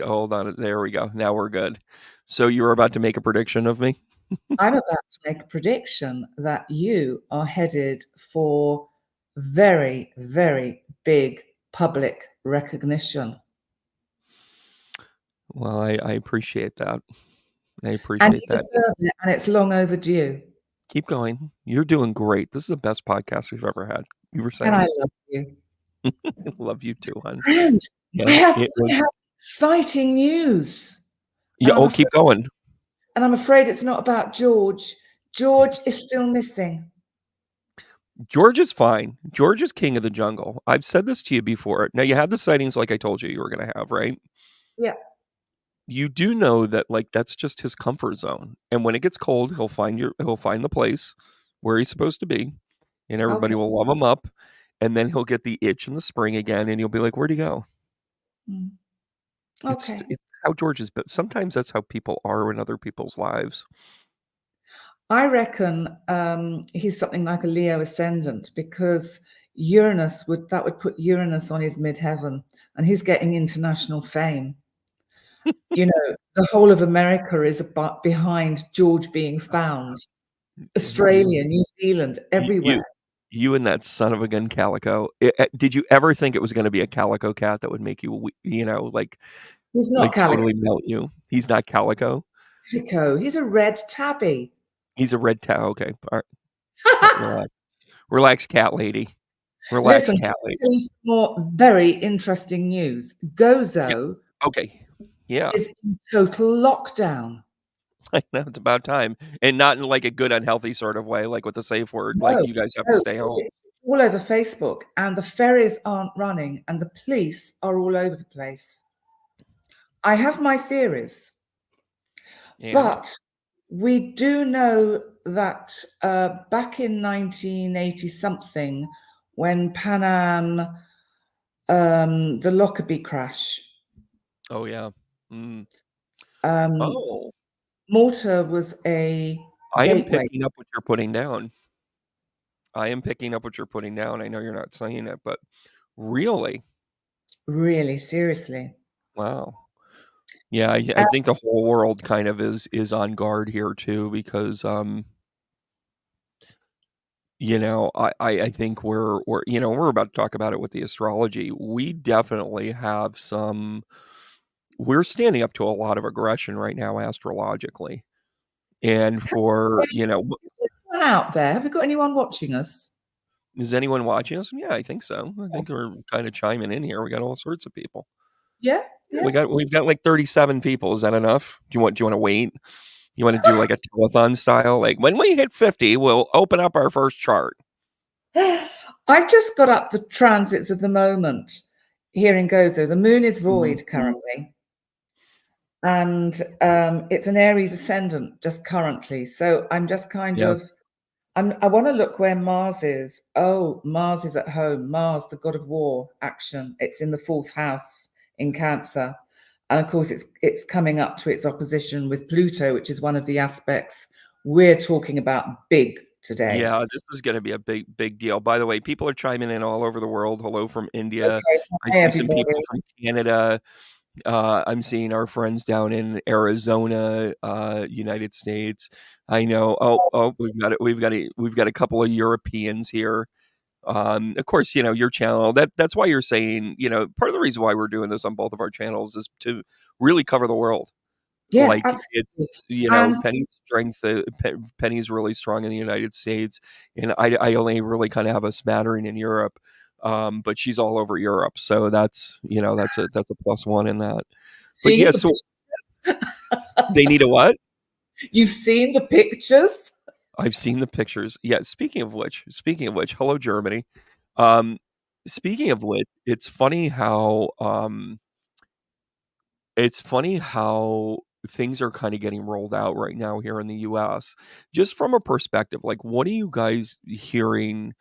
hold on. There we go. Now we're good. So you were about to make a prediction of me? I'm about to make a prediction that you are headed for very, very big public recognition. Well, I appreciate that. I And appreciate you that. deserve it, and it's long overdue. Keep going. You're doing great. This is the best podcast we've ever had. You were And I saying? love you. Love you too, hon. And I Yeah, have, it I was. have exciting news. Yeah. And Oh, keep going. I'm afraid it's not about George. George is still missing. George is fine. George is king of the jungle. I've said this to you before. Now you had the sightings like I told you were going to have, right? Yeah. You do know that like that's just his comfort zone. And when it gets cold, he'll find the place where he's supposed to be, and everybody Okay. will love him up. And then he'll get the itch in the spring again, and you'll be like, "Where'd he go?" Mm. It's Okay. it's how George is, but sometimes that's how people are in other people's lives. I reckon he's something like a Leo ascendant, because that would put Uranus on his midheaven, and he's getting international fame. You know, the whole of America is behind George being found. You, Australia, New Zealand, you, everywhere. you, and that son of a gun, Calico. Did you ever think it was going to be a calico cat that would make you, He's not like calico. totally melt you? He's not calico. He's a red tabby. He's a red towel. Okay, all right, relax, relax, cat lady. Relax, Listen, cat lady. some more very interesting news. Yeah. Gozo Okay. Yeah. is in total lockdown. I know it's about time, and not in like a good unhealthy sort of way, like with a safe word. Like No, you guys have to no, stay home. it's all over Facebook, and the ferries aren't running, and the police are all over the place. I have my theories, And but we do know that back in 1980 something, when Pan Am, the Lockerbie crash, oh yeah. Mm. um, Oh, Malta was a I am gateway. picking up what you're putting down. I am picking up what you're putting down. I know you're not saying it, but really, Really, seriously. wow. Yeah, I think the whole world kind of is on guard here too, because I think we're about to talk about it with the astrology. We definitely have we're standing up to a lot of aggression right now astrologically. And for, Is anyone out there? Have we got anyone watching us? is anyone watching us? Yeah, I think so. I think we're kind of chiming in here. We got all sorts of people. Yeah, Yeah, yeah. we've got like 37 people. Is that enough? Do you want to wait? You want to do like a telethon style? Like when we hit 50, we'll open up our first chart. I've just got up the transits of the moment here in Gozo. The moon is void currently, and it's an Aries ascendant just currently. So I'm just kind Yeah. of, I want to look where Mars is. Oh, Mars is at home. Mars, the god of war, action. It's in the fourth house in Cancer. And of course, it's coming up to its opposition with Pluto, which is one of the aspects we're talking about big today. Yeah, this is going to be a big deal. By the way, people are chiming in all over the world. Hello from India. Okay, I hi see some everybody. people from Canada. I'm seeing our friends down in Arizona, United States. I know. Oh, we've got a couple of Europeans here. Of course, your channel. That's why you're saying, part of the reason why we're doing this on both of our channels is to really cover the world. Yeah, Like absolutely. it's, And Penny's strength. Penny's really strong in the United States, and I only really kind of have a smattering in Europe. But she's all over Europe, so that's a plus one in that. But seen yeah, the so they need a what? you've seen the pictures? I've seen the pictures. Yeah, speaking of which, hello Germany. Um, speaking of which, it's funny how things are kind of getting rolled out right now here in the US. Just from a perspective, like what are you guys hearing?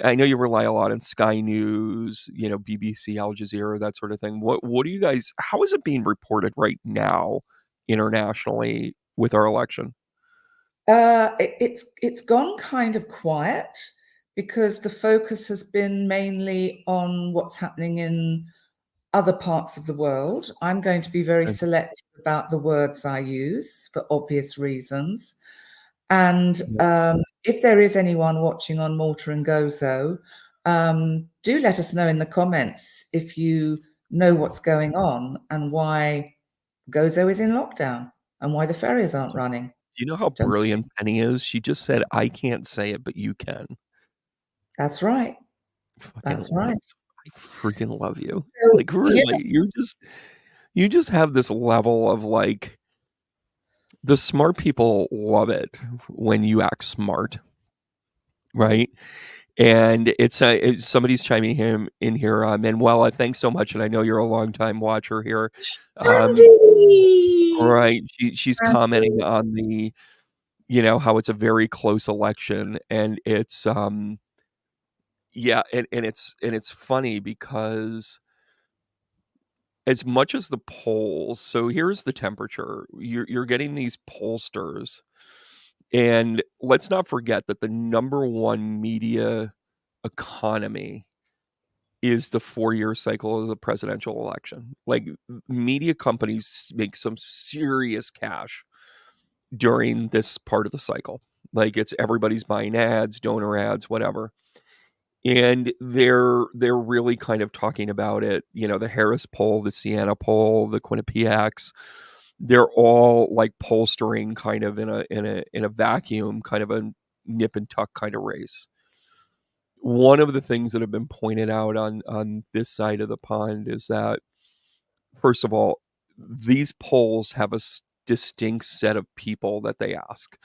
I know you rely a lot on Sky News, BBC, Al Jazeera, that sort of thing. What do you guys how is it being reported right now internationally with our election? It's gone kind of quiet because the focus has been mainly on what's happening in other parts of the world. I'm going to be very Okay. selective about the words I use for obvious reasons. And Yeah. if there is anyone watching on Malta and Gozo, do let us know in the comments if you know what's going on and why Gozo is in lockdown and why the ferries aren't running. Do you know how Just brilliant Penny is? She just said, "I can't say it, but you can." that's right. Fucking That's love right. I freaking love you. So, Like, really, you just have this level of, like the smart people love it when you act smart, right? And somebody's chiming him in here, Manuela, thanks so much, and I know you're a longtime watcher here. Um, Andy! right, she's commenting Andy. on how it's a very close election, and yeah, and it's funny because as much as the polls, so here's the temperature. You're getting these pollsters, and let's not forget that the number one media economy is the 4-year cycle of the presidential election. Like, media companies make some serious cash during this part of the cycle. Like, it's everybody's buying ads, donor ads, whatever. And they're really kind of talking about it. The Harris poll, the Siena poll, the Quinnipiacs, they're all like polstering kind of in a vacuum, kind of a nip and tuck kind of race. One of the things that have been pointed out on this side of the pond is that, first of all, these polls have a distinct set of people that they ask.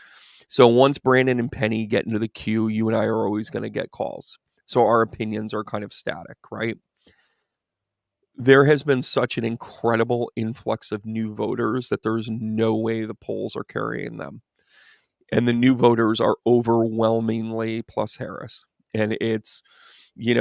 So once Brandon and Penny get into the queue, you and I are always going to get calls. So our opinions are kind of static, right? There has been such an incredible influx of new voters that there's no way the polls are carrying them. And the new voters are overwhelmingly plus Harris. And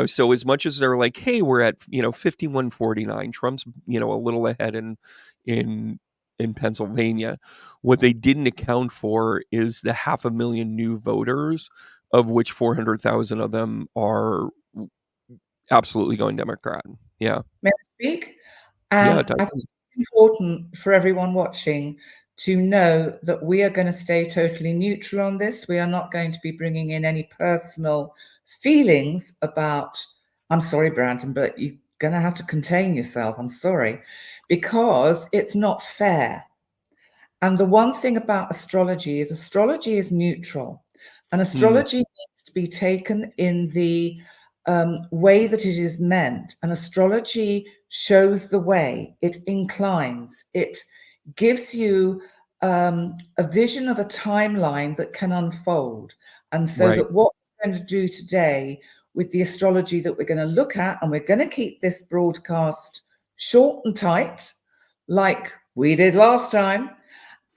so as much as they're like, hey, we're at 51-49, Trump's a little ahead in in Pennsylvania. What they didn't account for is the 500,000 new voters, of which 400,000 of them are absolutely going Democrat. Yeah. May I speak? Yeah, And I think definitely. it's important for everyone watching to know that we are going to stay totally neutral on this. We are not going to be bringing in any personal feelings about, I'm sorry, Brandon, but you're going to have to contain yourself. I'm sorry, because it's not fair. And the one thing about astrology is neutral, and Mm, astrology needs to be taken in the way that it is meant. And astrology shows the way, it inclines, it gives you a vision of a timeline that can unfold. And so right. that what we're going to do today with the astrology that we're going to look at, and we're going to keep this broadcast short and tight, like we did last time,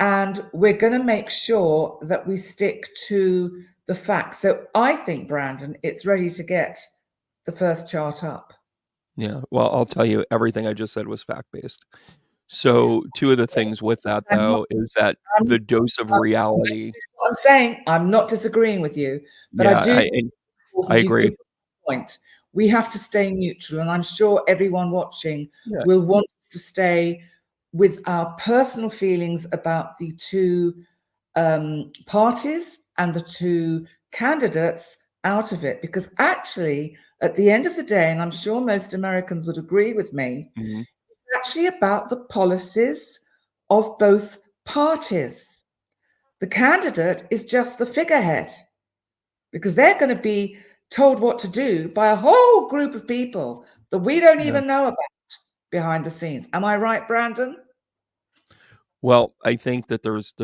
and we're going to make sure that we stick to the facts. So I think, Brandon, it's ready to get the first chart up. Yeah. Well, I'll tell you, everything I just said was fact based. So two of the things with that I'm not, though is that I'm, the dose of I'm, reality. what I'm saying, I'm not disagreeing with you, but I Yeah, do think and it's I important you agree. put a point. We have to stay neutral, and I'm sure everyone watching Yeah. will want us to stay with our personal feelings about the two parties and the two candidates out of it. Because actually, at the end of the day, and I'm sure most Americans would agree with me, Mhm. it's actually about the policies of both parties. The candidate is just the figurehead because they're going to be told what to do by a whole group of people that we don't Yeah. even know about behind the scenes. Am I right, Brandon? Well, I think that there's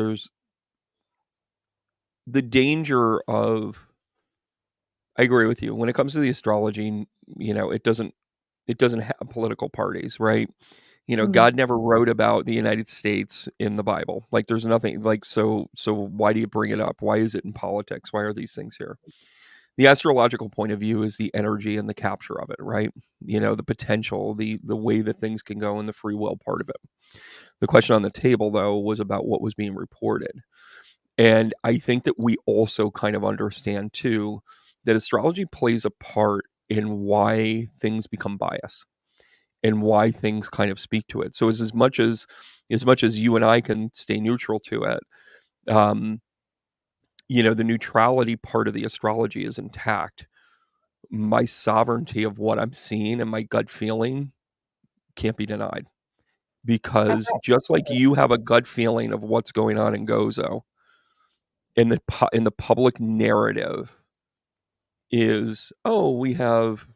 the danger of I agree with you. When it comes to the astrology, it doesn't have political parties, right? Mm. God never wrote about the United States in the Bible. Like, there's nothing like, so why do you bring it up? Why is it in politics? Why are these things here? The astrological point of view is the energy and the capture of it, right? The potential, the way that things can go, and the free will part of it. The question on the table, though, was about what was being reported. And I think that we also kind of understand, too, that astrology plays a part in why things become biased. and why things kind of speak to it. So as much as you and I can stay neutral to it, um, the neutrality part of the astrology is intact. My sovereignty of what I'm seeing and my gut feeling can't be denied, And because that's just like you have a gut feeling of what's going on in Gozo, in the public narrative is, oh, we have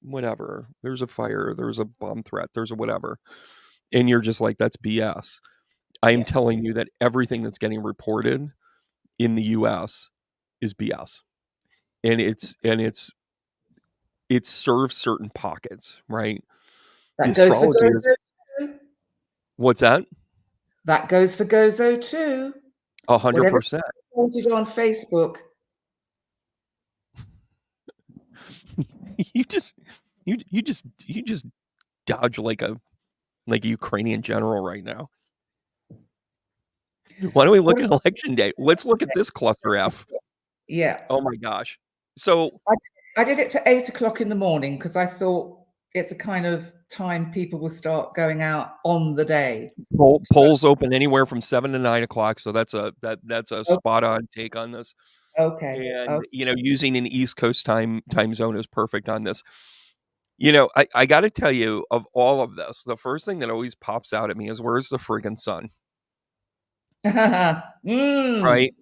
whatever. There's a fire, there's a bomb threat, there's a whatever. And you're just like, that's BS. I am yeah, telling you that everything that's getting reported in the US is BS. And it serves certain pockets, right? The that goes for astrology is Gozo too. what's that? That goes for Gozo too. Whatever 100%. posted on Facebook. You just you just dodge like a Ukrainian general right now. Why don't we What look at election day? Let's look at this cluster F. Yeah. Oh my gosh. So I I did it for 8 o'clock in the morning because I thought it's a kind of time people will start going out on the day. So polls open anywhere from 7 to 9 o'clock. So that's a o spot on take on this. okay, And okay. using an East Coast time zone is perfect on this. I got to tell you, of all of this, the first thing that always pops out at me is, where's the friggin' sun, Mm. right?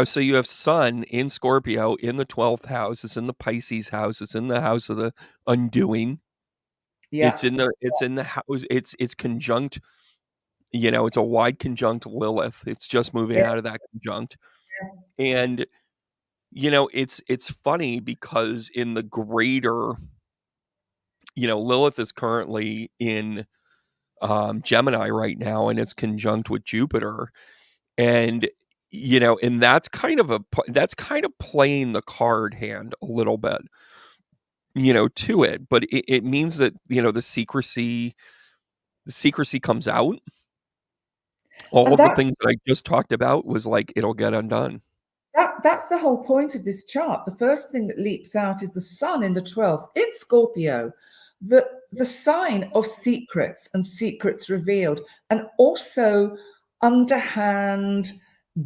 So you have Sun in Scorpio in the 12th house. It's in the Pisces house. It's in the house of the undoing. It's Yeah, in the house. It's conjunct. It's a wide conjunct Lilith. It's just moving yeah, out of that conjunct, and it's funny because in the greater, Lilith is currently in Gemini right now, and it's conjunct with Jupiter, and and that's kind of playing the card hand a little bit, to it, but it means that the secrecy comes out. All and of the that things that I just talked about was like, it'll get undone. that's the whole point of this chart. The first thing that leaps out is the sun in the 12th in Scorpio, the sign of secrets and secrets revealed, and also underhand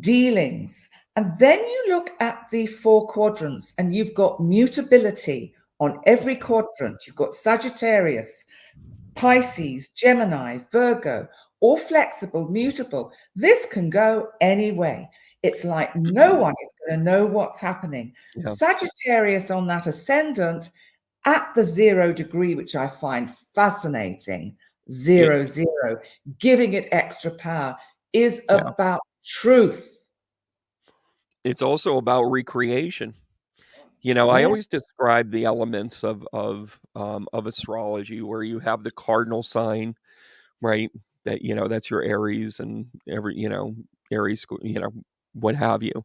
dealings. And then you look at the four quadrants, and you've got mutability on every quadrant. You've got Sagittarius, Pisces, Gemini, Virgo, all flexible, mutable. This can go any way. It's like no one is going to know what's happening. Yeah. Sagittarius on that ascendant at the 0 degree, which I find fascinating, It, 0, 0, giving it extra power, is yeah. about truth. It's also about recreation. I Yeah. always describe the elements of astrology, where you have the cardinal sign, right? That's your Aries, and Aries, what have you.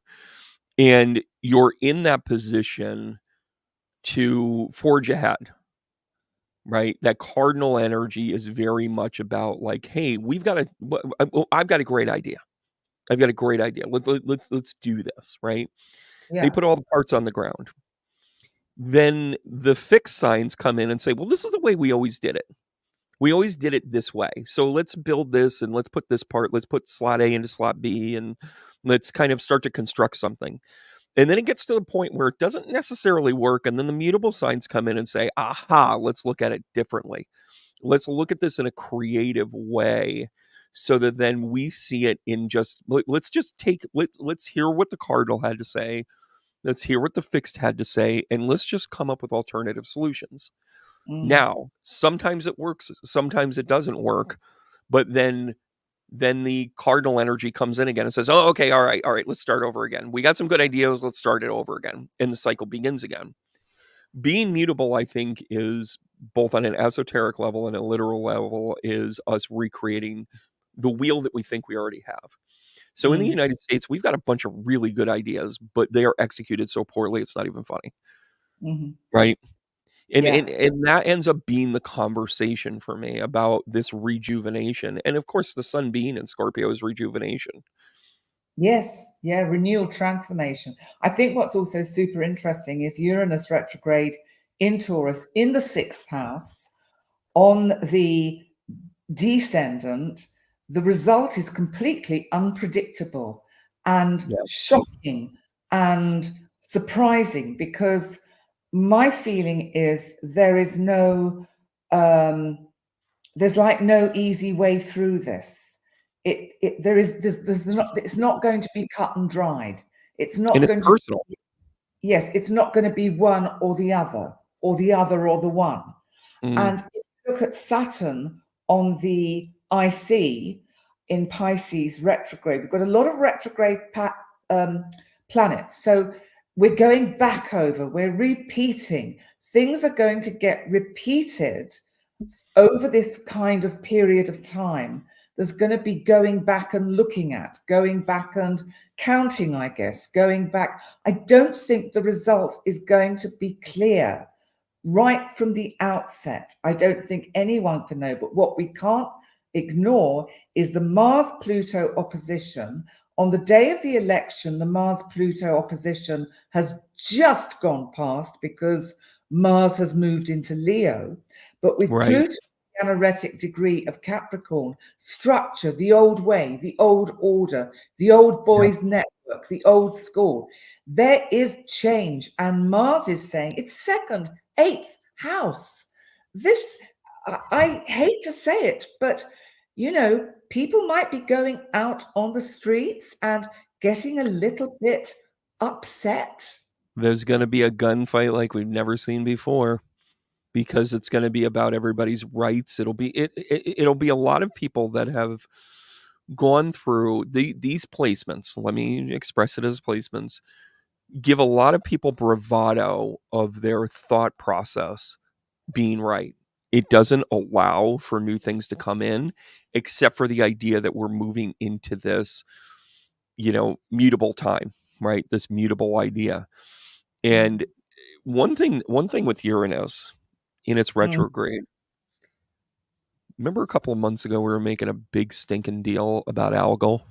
And you're in that position to forge ahead, right? That cardinal energy is very much about, like, hey, I've got a great idea. I've got a great idea. Let's do this, right? They Yeah. put all the parts on the ground. Then the fixed signs come in and say, well, this is the way we always did it. We always did it this way. So let's build this, and let's put this part, let's put slot A into slot B, and let's kind of start to construct something. And then it gets to the point where it doesn't necessarily work. And then the mutable signs come in and say, aha, let's look at it differently. Let's look at this in a creative way, so that then we see it in just, let's just let's hear what the cardinal had to say. Let's hear what the fixed had to say, and let's just come up with alternative solutions. Mhm. Now, sometimes it works, sometimes it doesn't work, but then the cardinal energy comes in again and says, "Oh, okay, all right, let's start over again. We got some good ideas, let's start it over again." And the cycle begins again. Being mutable, I think, is both on an esoteric level and a literal level, is us recreating the wheel that we think we already have. So in the Mhm. United States, we've got a bunch of really good ideas, but they are executed so poorly it's not even funny, Mhm. right? And, Yeah. and and that ends up being the conversation for me about this rejuvenation. And of course, the sun being in Scorpio is rejuvenation. Yes, yeah, renewal, transformation. I think what's also super interesting is Uranus retrograde in Taurus in the sixth house, on the descendant, the result is completely unpredictable and Yeah. shocking and surprising, because my feeling is there's like no easy way through this. There's not, it's not going to be cut and dried. It's And not it's going to, personal. yes, it's not going to be one or the other, or the other or the one. Mm, And if you look at Saturn on the IC in Pisces retrograde, we've got a lot of retrograde planets. So we're going back over, we're repeating. Things are going to get repeated over this kind of period of time. There's going to be going back and looking at, going back and counting, I guess, going back. I don't think the result is going to be clear right from the outset. I don't think anyone can know. But what we can't ignore is the Mars Pluto opposition. On the day of the election, the Mars Pluto opposition has just gone past because Mars has moved into Leo. But with right. Pluto, the anaretic degree of Capricorn, structure, the old way, the old order, the old Yeah. boys' network, the old school, there is change. And Mars is saying it's second, eighth house. This, I hate to say it, but people might be going out on the streets and getting a little bit upset. There's gonna be a gunfight like we've never seen before because it's gonna be about everybody's rights. It'll be a lot of people that have gone through these placements. Let me express it as placements. Give a lot of people bravado of their thought process being right. It doesn't allow for new things to come in, except for the idea that we're moving into this, mutable time, right? This mutable idea. And Mm, one thing with Uranus in its mm. retrograde, remember a couple of months ago we were making a big stinking deal about algal?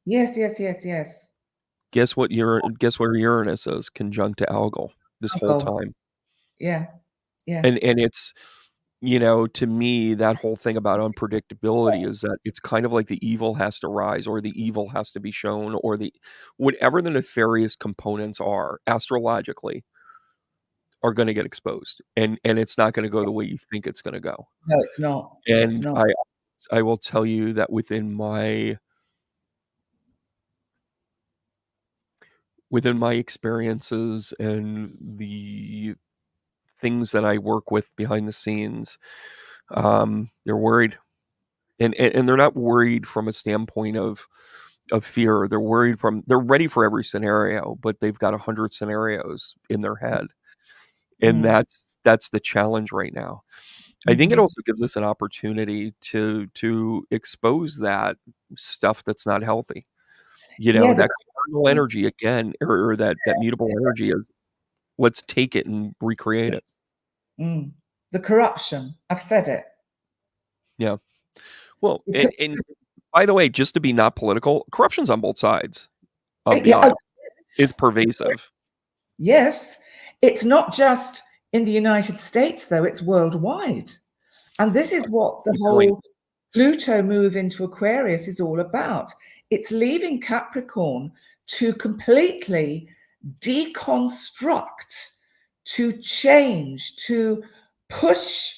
Yes, yes, yes, yes. Guess where Uranus is conjunct to algal this whole Alcohol. time. Yeah, yeah. And it's, to me, that whole thing about unpredictability is that it's kind of like the evil has to rise, or the evil has to be shown, or the whatever the nefarious components are astrologically are going to get exposed, and it's not going to go the way you think it's going to go. No, it's not. It's And not. I will tell you that within my experiences and the things that I work with behind the scenes, they're worried, and they're not worried from a standpoint of fear. They're ready for every scenario, but they've got 100 scenarios in their head, and Mm, that's the challenge right now. I think it mhm. also gives us an opportunity to expose that stuff that's not healthy. Yeah, That cardinal energy again, or that mutable energy is, let's take it and recreate it. mm, the corruption. I've said it. Yeah. Well, Because, and by the way, just to be not political, corruption's on both sides of the yeah, oh, aisle. It's yes. pervasive. Yes. It's not just in the United States, though, it's worldwide. And this is what the Good point. whole Pluto move into Aquarius is all about. It's leaving Capricorn to completely deconstruct, to change, to push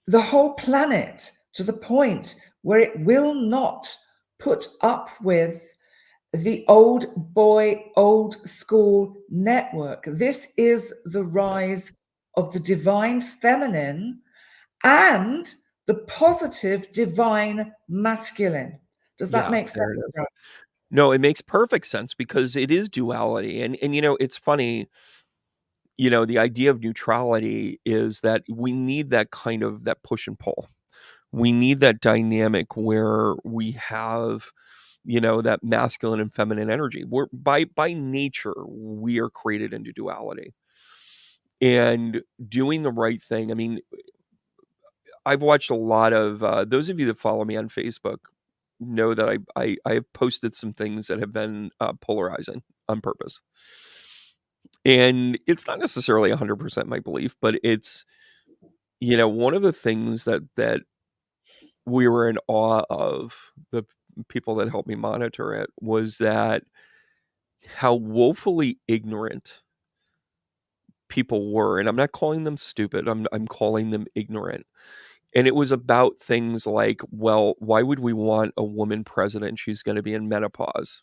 the whole planet to the point where it will not put up with the old boy, old school network. This is the rise of the divine feminine and the positive divine masculine. Does that Yeah, make sense? there it is. No, it makes perfect sense because it is duality, and it's funny, the idea of neutrality is that we need that kind of that push and pull. We need that dynamic where we have, that masculine and feminine energy. We're by nature, we are created into duality. And doing the right thing. I mean, I've watched a lot of those of you that follow me on Facebook know that I have posted some things that have been polarizing on purpose, and it's not necessarily 100% my belief, but one of the things that we were in awe of, the people that helped me monitor it, was that how woefully ignorant people were. And I'm not calling them stupid. I'm calling them ignorant. And it was about things like, well, why would we want a woman president? She's going to be in menopause.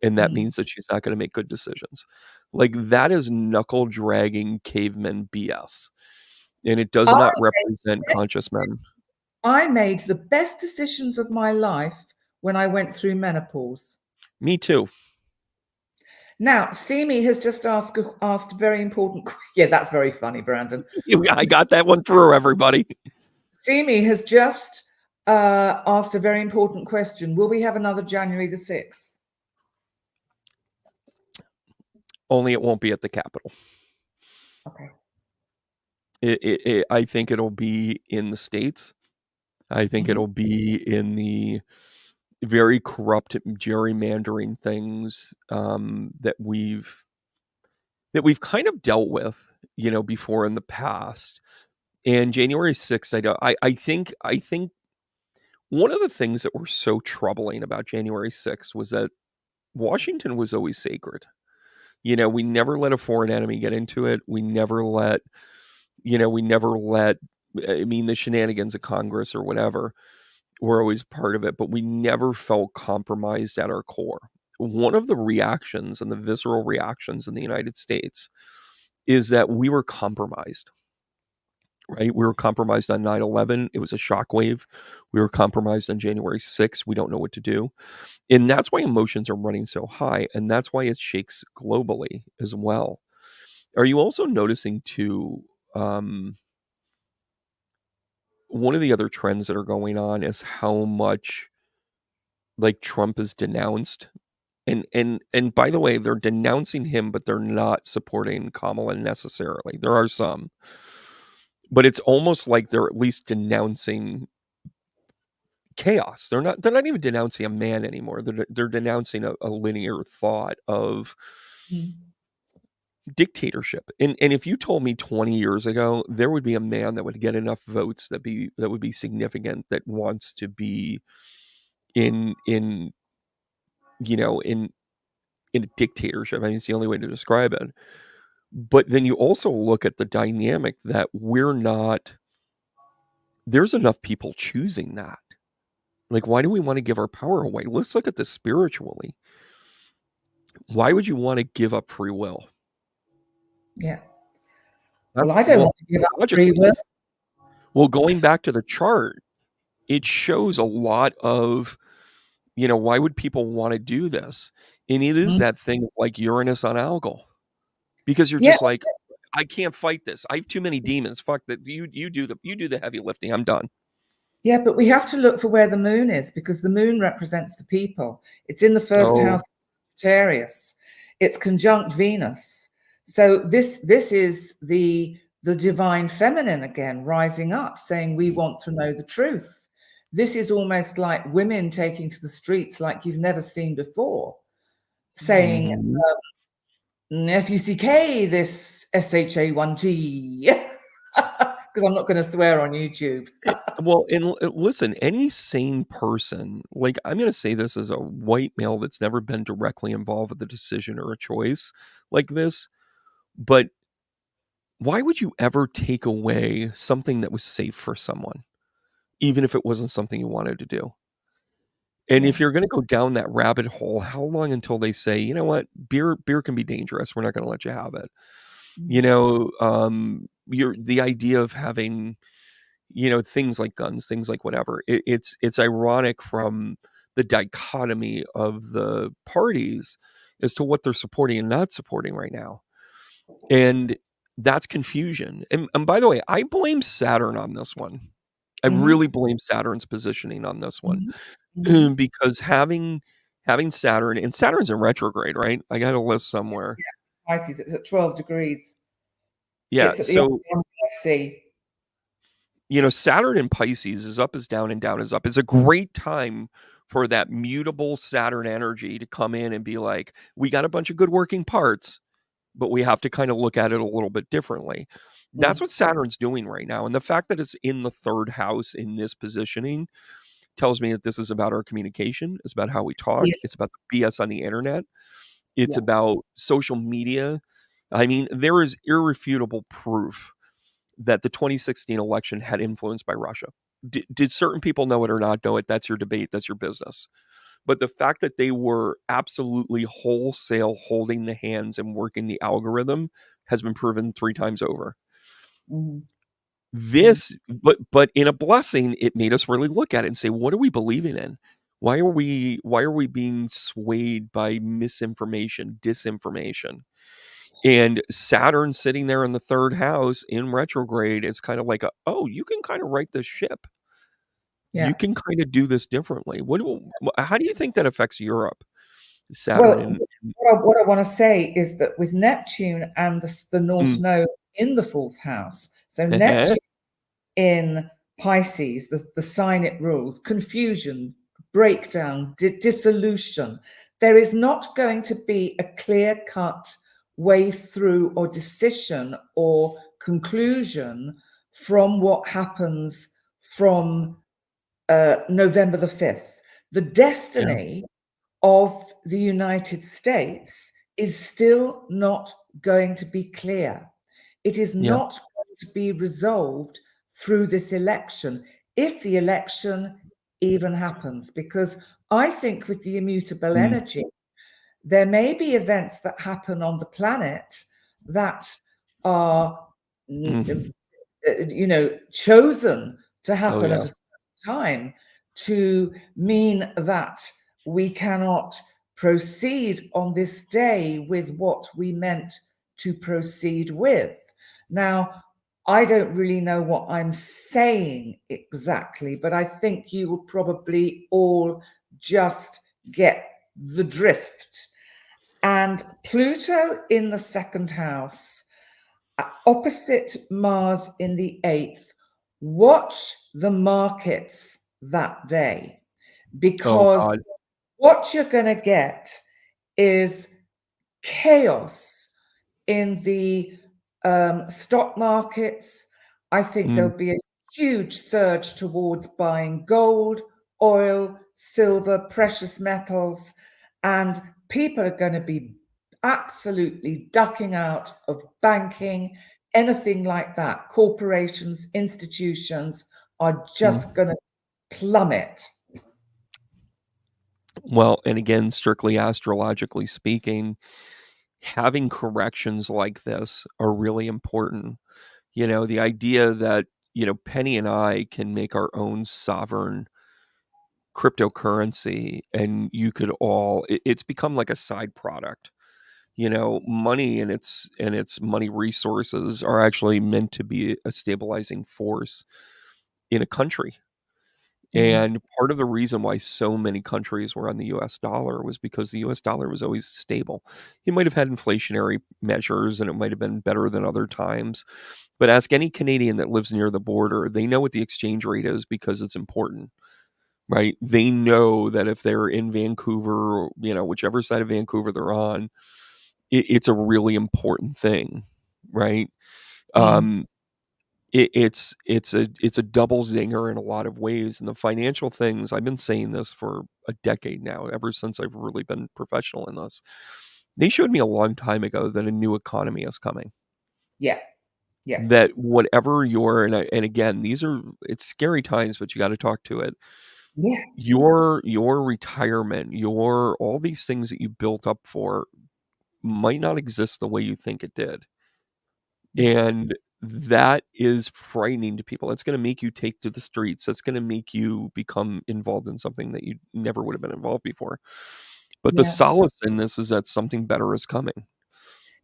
And that Mm. means that she's not going to make good decisions. Like, that is knuckle dragging caveman BS. And it does I not represent conscious men. I made the best decisions of my life when I went through menopause. Me too. Now, Simi has just asked a very important. Yeah, that's very funny, Brandon. I got that one through, everybody. Simi has just asked a very important question. Will we have another January the 6th? Only it won't be at the Capitol. Okay. I think it'll be in the States. I think Mhm. it'll be in the very corrupt gerrymandering things that we've kind of dealt with, before in the past. And January 6th, I think one of the things that were so troubling about January 6th was that Washington was always sacred. We never let a foreign enemy get into it. We never let, I mean, the shenanigans of Congress or whatever were always part of it, but we never felt compromised at our core. One of the reactions and the visceral reactions in the United States is that we were compromised, right? We were compromised on 9/11. It was a shockwave. We were compromised on January 6th. We don't know what to do. And that's why emotions are running so high. And that's why it shakes globally as well. Are you also noticing too? One of the other trends that are going on is how much, like, Trump is denounced. And by the way, they're denouncing him, but they're not supporting Kamala necessarily. There are some, but it's almost like they're at least denouncing chaos. They're not even denouncing a man anymore. They're denouncing a linear thought of Mm. dictatorship. And if you told me 20 years ago there would be a man that would get enough votes that would be significant, that wants to be in in a dictatorship, I mean, it's the only way to describe it. But then you also look at the dynamic that there's enough people choosing that. Like, why do we want to give our power away? Let's look at this spiritually. Why would you want to give up free will? Yeah. That's Well, I don't well, want to give up free logically. will. Well, going back to the chart, it shows a lot of, why would people want to do this? And it is Mm. that thing of, like, Uranus on algal, because you're Yeah. just like, I can't fight this. I have too many demons. Fuck that. You do the heavy lifting. I'm done. Yeah, but we have to look for where the moon is, because the moon represents the people. It's in the first Oh, house of Sagittarius. It's conjunct Venus. So this is the divine feminine again rising up, saying we want to know the truth. This is almost like women taking to the streets like you've never seen before, saying mhm. FUCK this SHA1T. Because I'm not going to swear on YouTube. Well, and listen, any sane person, like, I'm going to say this as a white male that's never been directly involved with a decision or a choice like this, but why would you ever take away something that was safe for someone, even if it wasn't something you wanted to do? And Yeah. if you're going to go down that rabbit hole, how long until they say, you know what, beer can be dangerous. We're not going to let you have it. Mm. The idea of having, things like guns, things like whatever. It's ironic from the dichotomy of the parties as to what they're supporting and not supporting right now. And that's confusion. And by the way, I blame Saturn on this one. I really Mhm. blame Saturn's positioning on this one. Mhm. Mhm. Because having Saturn, and Saturn's in retrograde, right? I got a list somewhere. Yeah, Pisces, it's at 12 degrees. Yeah, It's at the so sea. Saturn in Pisces is up is down and down is up. It's a great time for that mutable Saturn energy to come in and be like, we got a bunch of good working parts, but we have to kind of look at it a little bit differently. That's Mm. what Saturn's doing right now, and the fact that it's in the 3rd house in this positioning tells me that this is about our communication, it's about how we talk, Yes. it's about the BS on the internet, it's Yeah. about social media. I mean, there is irrefutable proof that the 2016 election had influence by Russia. Did certain people know it or not know it? That's your debate, that's your business. But the fact that they were absolutely wholesale holding the hands and working the algorithm has been proven 3 times over. Mhm. Mhm. But in a blessing, it made us really look at it and say, what are we believing in? Why are we being swayed by misinformation, disinformation? And Saturn sitting there in the 3rd house in retrograde is kind of like oh, you can kind of right this ship. You Yeah. can kind of do this differently. How do you think that affects Europe? Saturn Well, and what I want to say is that with Neptune and the North mm. Node in the 4th house, so Neptune in Pisces, the sign it rules, confusion, breakdown, dissolution. There is not going to be a clear cut way through or decision or conclusion from what happens from November the 5th. The Yeah, destiny of the United States is still not going to be clear. It is yeah, not going to be resolved through this election, if the election even happens, because I think with the immutable mm, energy, there may be events that happen on the planet that are mm. chosen to Oh, happen at a yeah. certain time to mean that we cannot proceed on this day with what we meant to proceed with. Now, I don't really know what I'm saying exactly, but I think you will probably all just get the drift. And Pluto in the 2nd house, opposite Mars in the 8th. Watch the markets that day, Oh, because god. what you're going to get is chaos in the stock markets. I think Mm, there'll be a huge surge towards buying gold, oil, silver, precious metals, and people are going to be absolutely ducking out of banking, anything like that. Corporations, institutions are just mm. going to plummet. Well, and again, strictly astrologically speaking, having corrections like this are really important. The idea that, Penny and I can make our own sovereign cryptocurrency and it's become like a side product. Money and its money resources are actually meant to be a stabilizing force in a country. Mm, And part of the reason why so many countries were on the US dollar was because the US dollar was always stable. It might have had inflationary measures and it might have been better than other times. But ask any Canadian that lives near the border, they know what the exchange rate is because it's important, right? They know that if they're in Vancouver, or, whichever side of Vancouver they're on, it's a really important thing, right? mm, Um, it's a double zinger in a lot of ways. And the financial things, I've been saying this for a decade now, ever since I've really been professional in this. They showed me a long time ago that a new economy is coming. yeah, yeah, That whatever and again, it's scary times, but you got to talk to it. yeah, Your retirement, your all these things that you built up for might not exist the way you think it did. yeah, And that is frightening to people. That's going to make you take to the streets. That's going to make you become involved in something that you never would have been involved before. But the yeah, solace in this is that something better is coming.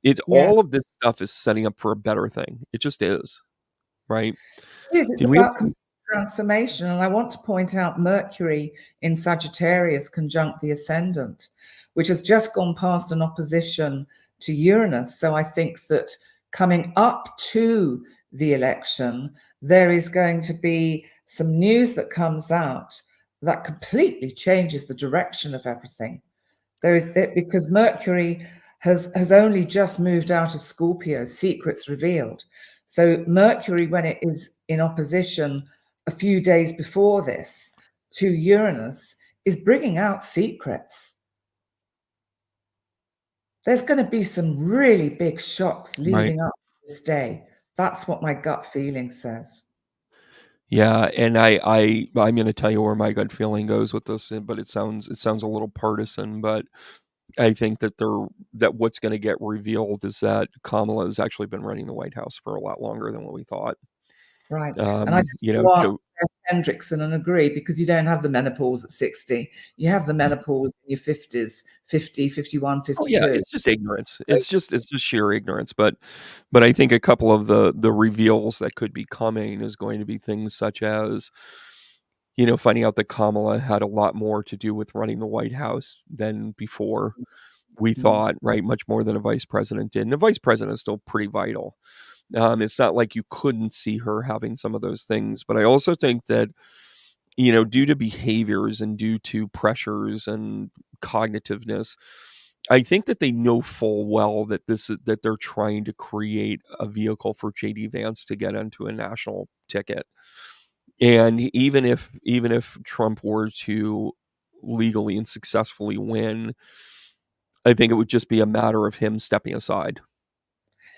It's yeah. all of this stuff is setting up for a better thing. It just is, right? It is. It's Can we have about transformation. And I want to point out Mercury in Sagittarius conjunct the ascendant, which has just gone past an opposition to Uranus. So I think that coming up to the election, there is going to be some news that comes out that completely changes the direction of everything. There is that because Mercury has only just moved out of Scorpio, secrets revealed. So Mercury, when it is in opposition a few days before this to Uranus, is bringing out secrets. There's going to be some really big shocks Right. leading up to this day. That's what my gut feeling says. Yeah, and I'm gonna tell you where my gut feeling goes with this, but it sounds a little partisan, but I think that what's gonna get revealed is that Kamala has actually been running the White House for a lot longer than what we thought. Right. And I just You know, want to to ask Beth Hendrickson and agree, because you don't have the menopause at 60. You have the menopause in your 50s, 50, 51, Oh, yeah, 52. it's just ignorance. So, It's just sheer ignorance, but I think a couple of the reveals that could be coming is going to be things such as, finding out that Kamala had a lot more to do with running the White House than before we mm, thought, right? Much more than a vice president did. And a vice president is still pretty vital. It's not like you couldn't see her having some of those things, but I also think that, due to behaviors and due to pressures and cognitiveness, I think that they know full well that they're trying to create a vehicle for JD Vance to get onto a national ticket. And even if Trump were to legally and successfully win, I think it would just be a matter of him stepping aside.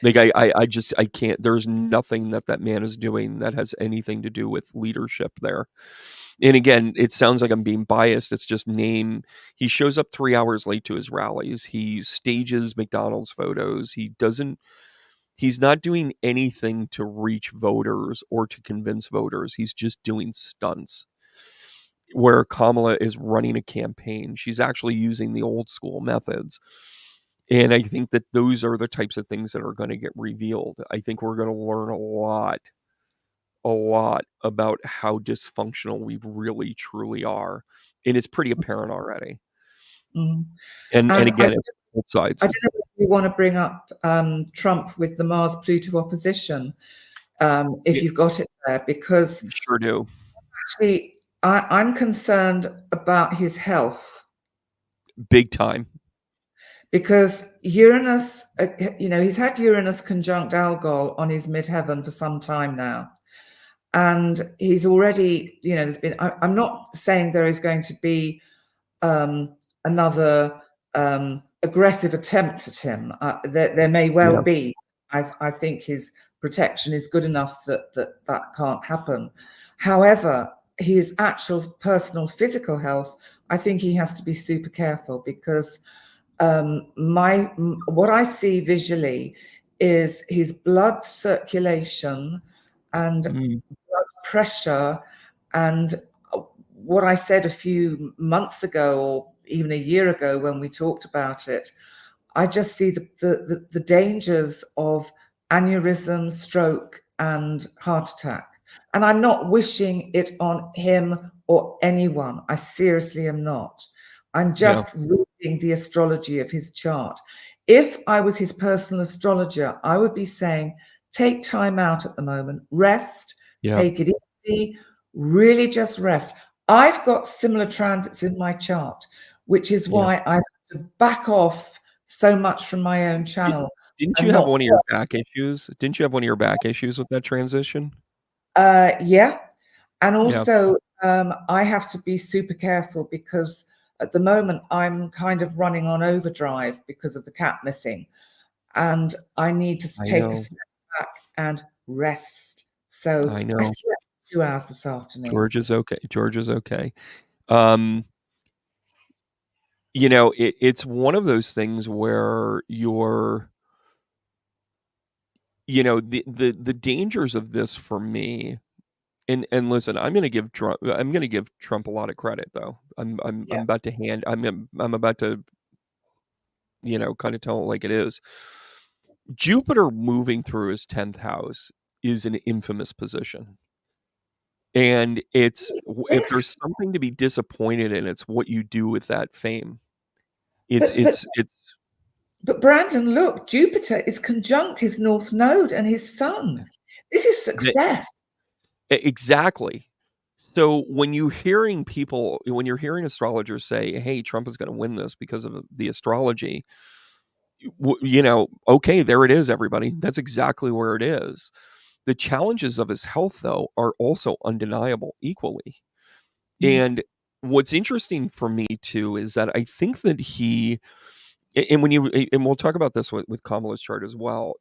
Like I can't. There's nothing that man is doing that has anything to do with leadership there. And again, it sounds like I'm being biased. It's just name. He shows up 3 hours late to his rallies. He stages McDonald's photos. He's not doing anything to reach voters or to convince voters. He's just doing stunts. Where Kamala is running a campaign, she's actually using the old school methods. And I think that those are the types of things that are going to get revealed. I think we're going to learn a lot about how dysfunctional we really truly are. And it's pretty apparent already. mm. And And again, it's both I sides. don't know if you want to bring up Trump with the Mars Pluto opposition, if Yeah, you've got it there, because sure do. actually I'm concerned about his health, Big time. because Uranus, he's had Uranus conjunct Algol on his midheaven for some time now. And he's already, I'm not saying there is going to be another aggressive attempt at him. There may well Yeah. be. I think his protection is good enough that can't happen. However, his actual personal physical health, I think he has to be super careful, because what I see visually is his blood circulation and Mm, blood pressure, and what I said a few months ago, or even a year ago when we talked about it. I just see the dangers of aneurysm, stroke, and heart attack. And I'm not wishing it on him or anyone. I seriously am not. I'm yeah. just reading the astrology of his chart. If I was his personal astrologer, I would be saying, take time out at the moment, rest, Yeah. take it easy, really just rest. I've got similar transits in my chart, which is Yeah. why I have to back off so much from my own Di- channel Didn't you and have not. one of your back issues? Didn't you have one of your back issues with that transition? Yeah. And Yeah. also, I have to be super careful, because at the moment I'm kind of running on overdrive because of the cat missing, and I need to I take a know. step back and rest. So I I know. slept 2 hours this afternoon. George is okay. George is okay. Um, it's one of those things where the dangers of this for me, and listen, I'm gonna give Trump a lot of credit though. I'm Yeah. about to hand I'm about to, kind of tell it like it is. Jupiter moving through his 10th house is an infamous position. And if Yes. there's something to be disappointed in, it's what you do with that fame. It's But but it's it's but Brandon, look, Jupiter is conjunct his north node and his sun. This is that success. exactly. So when you're hearing astrologers say, "Hey, Trump is going to win this because of the astrology," okay, there it is, everybody. That's exactly where it is. The challenges of his health, though, are also undeniable equally. Mm. And what's interesting for me too is that I think that and when you and we'll talk about this with Kamala's chart as well.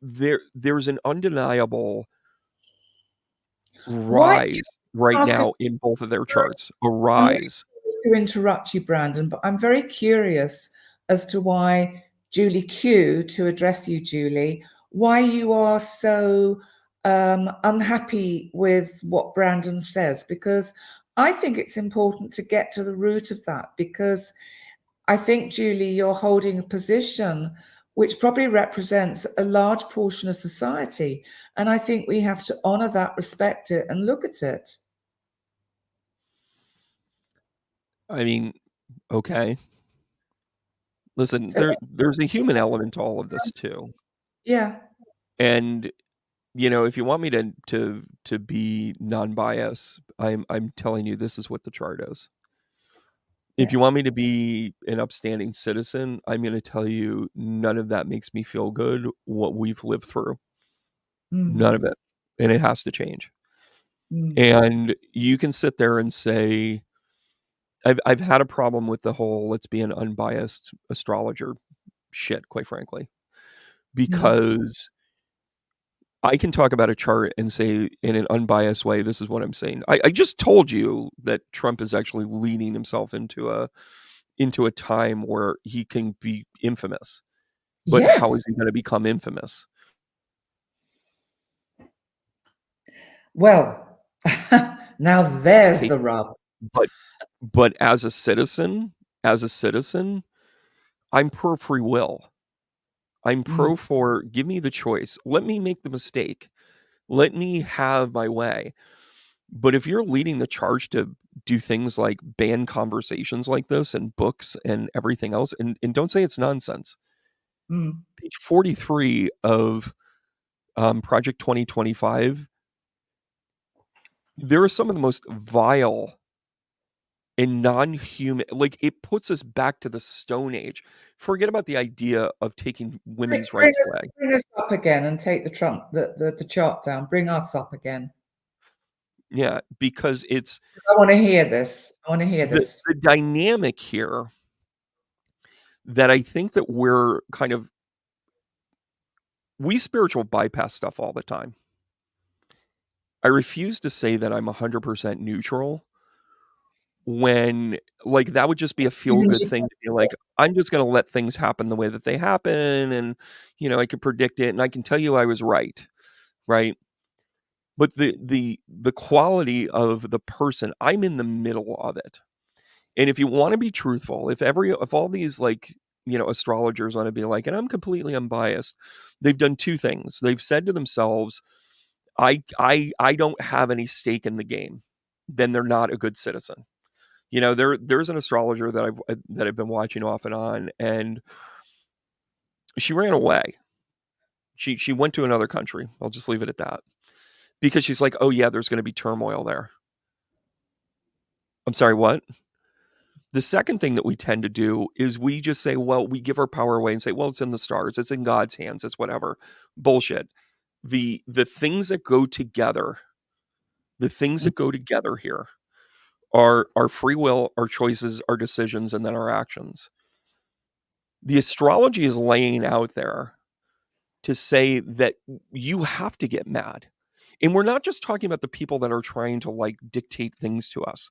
There's an undeniable Why can rise right I ask a now in both of their very charts. A I'm really rise. sorry to interrupt you, Brandon, but I'm very curious as to why Julie Q, to address you, Julie, why you are so unhappy with what Brandon says, because I think it's important to get to the root of that, because I think, Julie, you're holding a position which probably represents a large portion of society. And I think we have to honor that, respect it, and look at it. I mean, okay. Listen, So, there's a human element to all of this too. yeah. And if you want me to be non-biased, I'm telling you this is what the chart is. If Yeah. you want me to be an upstanding citizen, I'm going to tell you none of that makes me feel good. What we've lived through, Mm, none of it, and it has to change. mm, And you can sit there and say, I've had a problem with the whole let's be an unbiased astrologer shit, quite frankly, mm, because I can talk about a chart and say in an unbiased way, this is what I'm saying. I just told you that Trump is actually leading himself into a time where he can be infamous. But how yes. is he going to become infamous? Well, now there's Hey, the rub. but as a citizen, I'm pro free will. I'm Mm, pro for give me the choice. Let me make the mistake. Let me have my way. But if you're leading the charge to do things like ban conversations like this and books and everything else, and don't say it's nonsense. mm. Page 43 of Project 2025, there are some of the most vile and non-human, like it puts us back to the Stone Age. Forget about the idea of taking Bring, women's bring rights us, away. bring us up again and take the chart down. Bring us up again. Yeah, because it's 'Cause I want to hear this. I want to hear the this. the dynamic here that I think that we spiritual bypass stuff all the time. I refuse to say that I'm 100% neutral when, like, that would just be a feel Even good you- thing to be like, I'm just going to let things happen the way that they happen. And, I can predict it and I can tell you I was right. Right. But the quality of the person, I'm in the middle of it. And if you want to be truthful, if all these like, astrologers want to be like, and I'm completely unbiased, they've done two things. They've said to themselves, I don't have any stake in the game. Then they're not a good citizen. There's an astrologer that I've been watching off and on, and she ran away. She went to another country. I'll just leave it at that because she's like, oh yeah, there's going to be turmoil there. I'm sorry, what? The second thing that we tend to do is we just say, well, we give our power away and say, well, it's in the stars, it's in God's hands, it's whatever. Bullshit. The things that go together, the things Mm, that go together here are our free will, our choices, our decisions, and then our actions. The astrology is laying out there to say that you have to get mad. And we're not just talking about the people that are trying to like dictate things to us.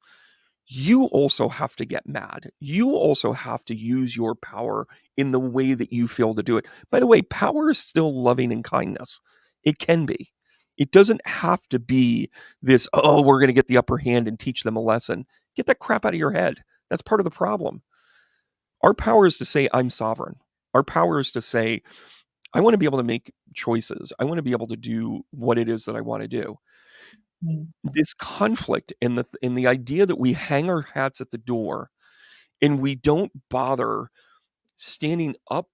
You also have to get mad. You also have to use your power in the way that you feel to do it. By the way, power is still loving and kindness. It can be. It doesn't have to be this, oh, we're going to get the upper hand and teach them a lesson. Get that crap out of your head. That's part of the problem. Our power is to say, I'm sovereign. Our power is to say, I want to be able to make choices. I want to be able to do what it is that I want to do. mm, This conflict and the idea that we hang our hats at the door and we don't bother standing up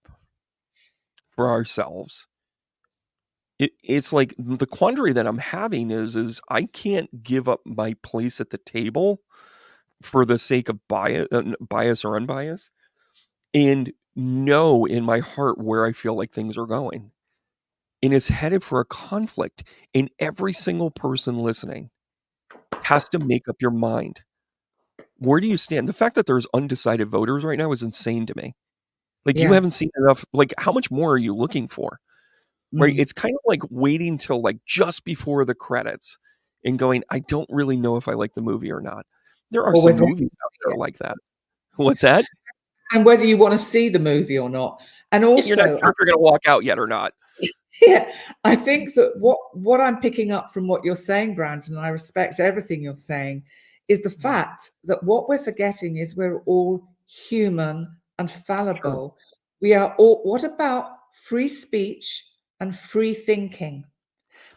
for ourselves. It's like the quandary that I'm having is I can't give up my place at the table for the sake of bias or unbiased, and know in my heart where I feel like things are going. and is headed for a conflict, and every single person listening has to make up your mind. Where do you stand? The fact that there's undecided voters right now is insane to me. Like, you Yeah. haven't seen enough. Like, how much more are you looking for? Right? Mm. It's kind of like waiting till like just before the credits and going, I don't really know if I like the movie or not. There are Or some whether movies out there like that. What's that? and whether you want to see the movie or not. And You're not also, sure if you're going to walk out yet or not. yeah, I think that what I'm picking up from what you're saying, Brandon, and I respect everything you're saying, is the fact that what we're forgetting is we're all human and Sure. fallible. We are all. What about free speech and free thinking?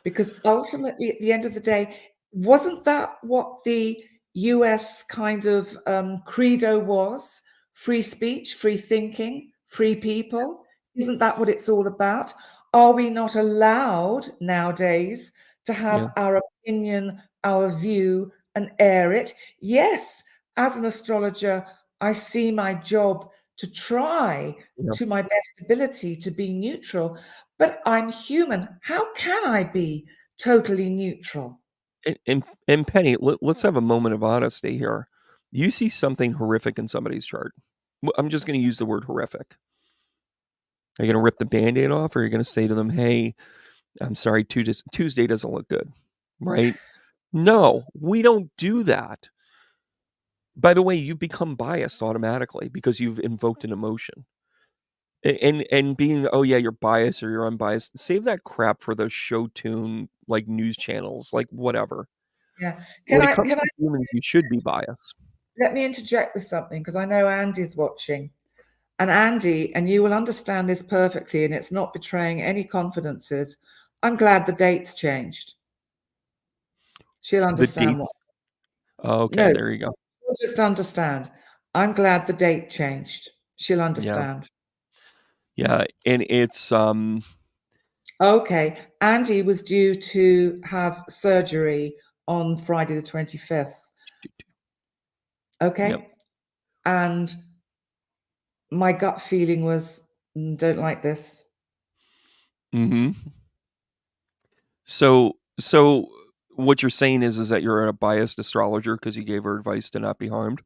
Because ultimately, at the end of the day, wasn't that what the US kind of credo was? Free speech, free thinking, free people? Isn't that what it's all about? Are we not allowed nowadays to Yeah. have our opinion, our view, and air it? Yes, as an astrologer, I see my job to try Yeah. to my best ability to be neutral, but I'm human. How can I be totally neutral? And Penny, let's have a moment of honesty here. You see something horrific in somebody's chart. I'm just going to use the word horrific. Are you going to rip the Band-Aid off, or are you going to say to them, hey, I'm sorry, Tuesday doesn't look good, right? No, we don't do that. By the way, you become biased automatically because you've invoked an emotion. And being, oh yeah, you're biased or you're unbiased. Save that crap for those show tune like news channels, like whatever. Yeah. Can When it I comes can I to humans, you should be biased. let me interject with something because I know Andy's watching. And Andy, and you will understand this perfectly, and it's not betraying any confidences. I'm glad the date's changed. She'll The understand what. dates. Oh, okay, No, there you go. she'll just understand. I'm glad the date changed. She'll Yeah, understand. yeah, and it's Okay. Andy was due to have surgery on Friday the 25th. yep. Okay. And my gut feeling was, don't like this. Hmm. So what you're saying is that you're a biased astrologer because you gave her advice to not be harmed,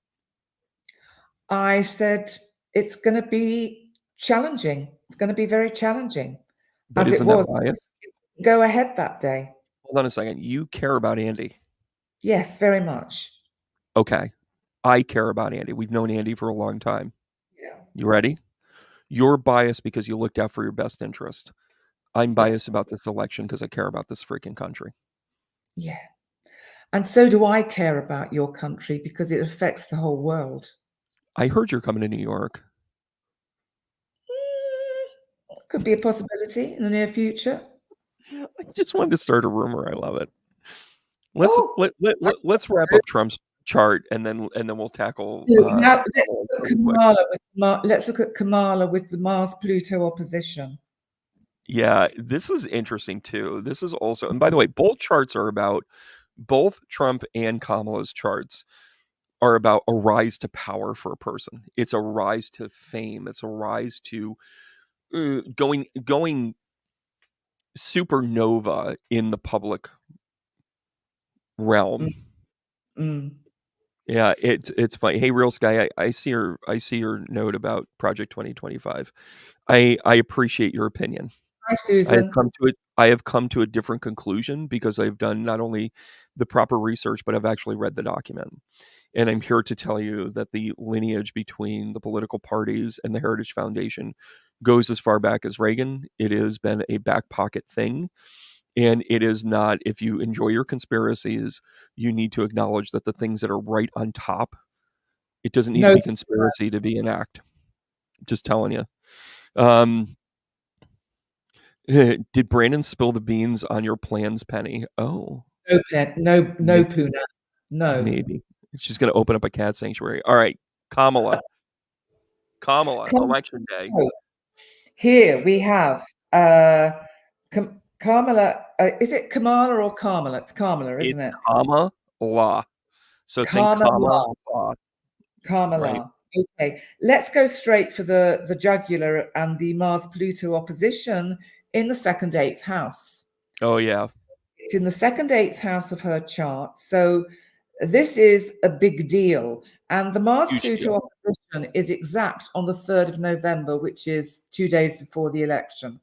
I said, it's going to be challenging. It's going to be very challenging, but as it isn't that was. bias? Go ahead that day. Hold on a second. You care about Andy. Yes, very much. Okay. I care about Andy. We've known Andy for a long time. Yeah. You ready? You're biased because you looked out for your best interest. I'm Yeah. biased about this election because I care about this freaking country. Yeah. And so do I care about your country because it affects the whole world. I heard you're coming to New York. Could be a possibility in the near future. I just wanted to start a rumor. I love it. Let's Oh, let's wrap up Trump's chart and then we'll tackle now let's Kamala look at really quick. Let's look at Kamala with the Mars Pluto opposition. Yeah, this is interesting too. This is also, and by the way, both charts are about both Trump and Kamala's charts are about a rise to power for a person. It's a rise to fame. It's a rise to going supernova in the public realm. Mm, mm. Yeah, it's funny. Hey, Real Sky, I see your note about Project 2025. I appreciate your opinion. Hi, I have Susan. come to it. I have come to a different conclusion because I've done not only the proper research, but I've actually read the document. And I'm here to tell you that the lineage between the political parties and the Heritage Foundation goes as far back as Reagan. It has been a back pocket thing. And it is not, if you enjoy your conspiracies, you need to acknowledge that the things that are right on top, it doesn't need to No, be conspiracy to be an act. Just telling you. Um, did Brandon spill the beans on your plans, Penny? Oh, no, maybe. Puna. No. Maybe. She's going to open up a cat sanctuary. All right, Kamala. Kamala, Come election day. on. Here we have uh, Kamala. Is it Kamala or Kamala? It's Kamala, isn't It's it? Kamala. So think Kamala. Kamala, right? Kamala. Okay, let's go straight for the jugular and the Mars Pluto opposition in the second eighth house. Oh, yeah. It's in the second eighth house of her chart. So this is a big deal. And the Mars Huge Pluto deal. opposition is exact on the 3rd of November, which is 2 days before the election.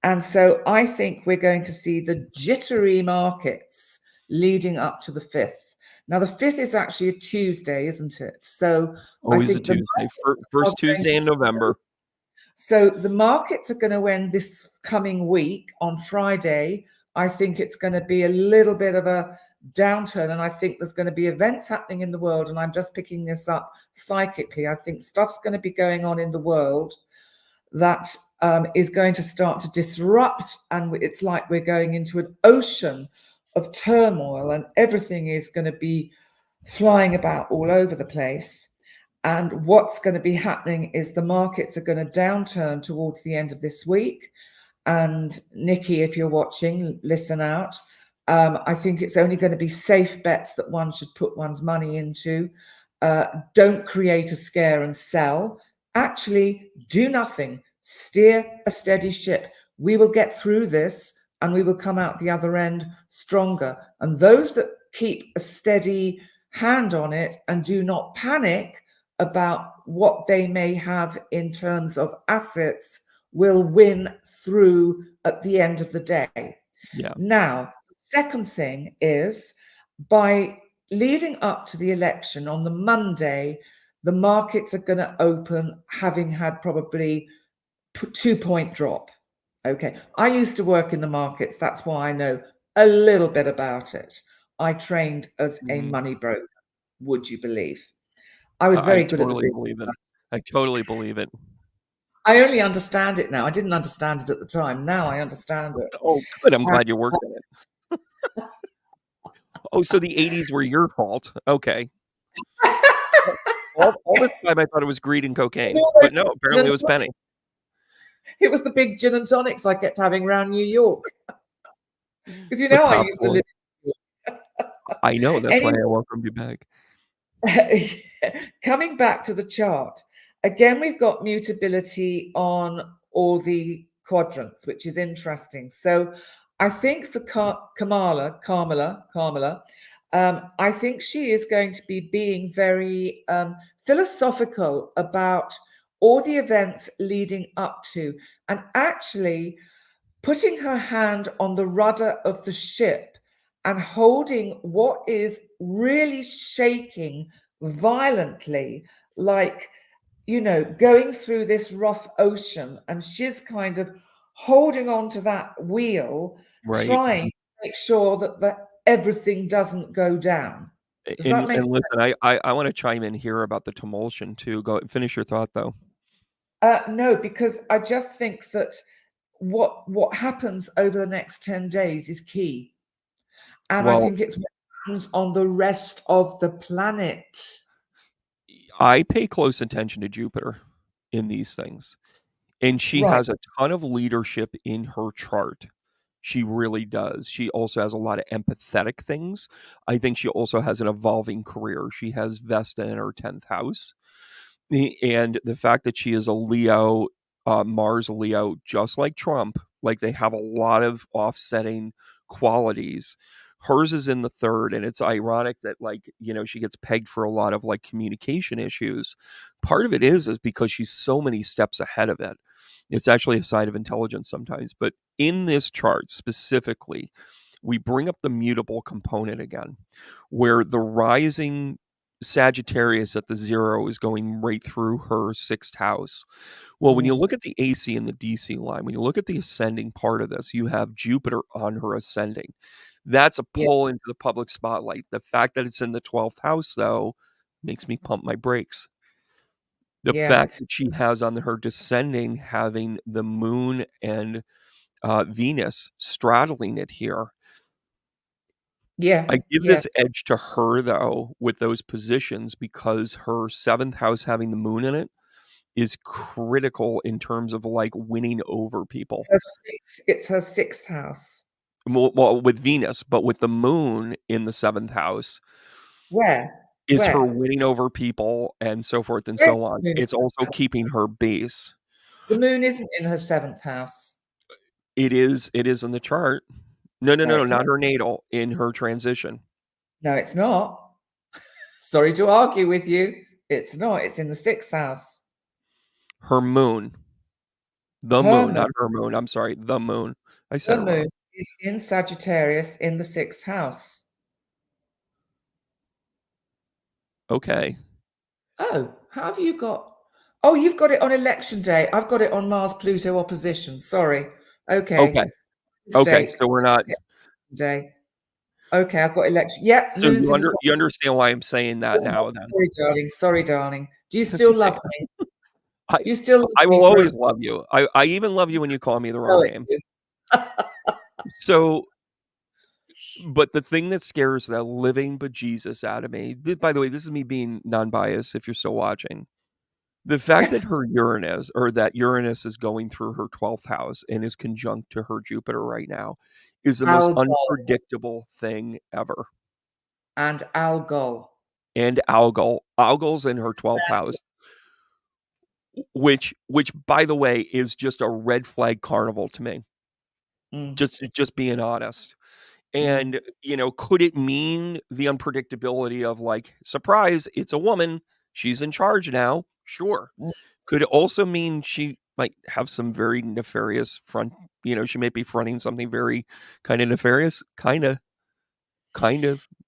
And so I think we're going to see the jittery markets leading up to the 5th. Now, the 5th is actually a Tuesday, isn't it? So I Always a think the Tuesday. markets are First going Tuesday in November. so the markets are going to end this coming week on Friday. I think it's going to be a little bit of a downturn, and I think there's going to be events happening in the world. And I'm just picking this up psychically. I think stuff's going to be going on in the world that is going to start to disrupt, and it's like we're going into an ocean of turmoil, and everything is going to be flying about all over the place. And what's going to be happening is the markets are going to downturn towards the end of this week. And Nikki, if you're watching, listen out. I think it's only going to be safe bets that one should put one's money into. Don't create a scare and sell. Actually, do nothing. Steer a steady ship. We will get through this and we will come out the other end stronger. And those that keep a steady hand on it and do not panic about what they may have in terms of assets will win through at the end of the day. Yeah. Now, the second thing is by leading up to the election on the Monday, the markets are going to open having had probably 2-point drop. Okay. I used to work in the markets. That's why I know a little bit about it. I trained as a Mhm. money broker, would you believe? I was I very good at the totally business. believe it. I totally believe it. I only understand it now. I didn't understand it at the time. Now I understand it. Oh, good. I'm glad you worked in it. Oh, so the '80s were your fault. Okay. All this Yes, time I thought it was greed and it's cocaine, all but those no, gin apparently it and was Penny. it was the big gin and tonics I kept having around New York because The I top used to floor. live. I know, that's why Anyway, I welcomed you back. coming back to the chart, again, we've got mutability on all the quadrants, which is interesting. So I think for Kamala, I think she is going to be being very philosophical about all the events leading up to, and actually putting her hand on the rudder of the ship and holding what is really shaking violently, like, going through this rough ocean. And she's kind of holding on to that wheel, Right. trying to make sure that everything doesn't go down. Does that make And sense? listen, I wanna chime in here about the Tumulsion too. Go finish your thought, though. No, because I just think that what happens over the next 10 days is key. And I Well, think it's what happens on the rest of the planet. I pay close attention to Jupiter in these things, and she Right. has a ton of leadership in her chart. She really does. She also has a lot of empathetic things. I think she also has an evolving career. She has Vesta in her 10th house. And the fact that she is a Leo, Mars Leo, just like Trump, like they have a lot of offsetting qualities. Hers is in the third, and it's ironic that, like, she gets pegged for a lot of like communication issues. Part of it is because she's so many steps ahead of it. It's actually a sign of intelligence sometimes. But in this chart specifically, we bring up the mutable component again, where the rising Sagittarius at the 0 is going right through her 6th house. Well, when you Mm, look at the AC and the DC line, when you look at the ascending part of this, you have Jupiter on her ascending. That's a yeah, pull into the public spotlight. The fact that it's in the 12th house, though, makes me pump my brakes. The yeah, fact that she has on her descending having the moon and Venus straddling it here. yeah, I give yeah. this edge to her, though, with those positions because her 7th house having the moon in it is critical in terms of like winning over people. It's her sixth house. Well, with Venus, but with the moon in the 7th house Where? is her Where? winning over people and so forth and Where's so on. the moon? It's also keeping her base. The moon isn't in her seventh house. It is in the chart. No, no, No, no, it's not. not her natal, in her transition. No, it's not. Sorry to argue with you. It's not. It's in the sixth house. Her moon. The Her moon, moon, not her moon. I'm sorry, the moon. I said her it moon wrong. is in Sagittarius in the sixth house. Okay. Oh, how have you got? Oh, you've got it on election day. I've got it on Mars Pluto opposition. Sorry. Okay. Okay. Okay, Mistake. so we're not Day. Okay, I've got election. Yep, so moon's in the. you understand why I'm saying that now then. Sorry, darling. Sorry, darling. Do you That's still okay. love me? I Do you still love I me will for as always love you. I even love you when you call me the well wrong as name. you? So, but the thing that scares the living bejesus out of me, by the way, this is me being non-biased if you're still watching. The fact that that Uranus is going through her 12th house and is conjunct to her Jupiter right now is the most Algol unpredictable thing ever. and Algol. And Algol's in her 12th house, which by the way is just a red flag carnival to me. Mm, Just being honest. mm, And, could it mean the unpredictability of like, surprise, it's a woman, she's in charge now? Sure. mm, Could it also mean she might have some very nefarious she might be fronting something very kind of nefarious? Kind of.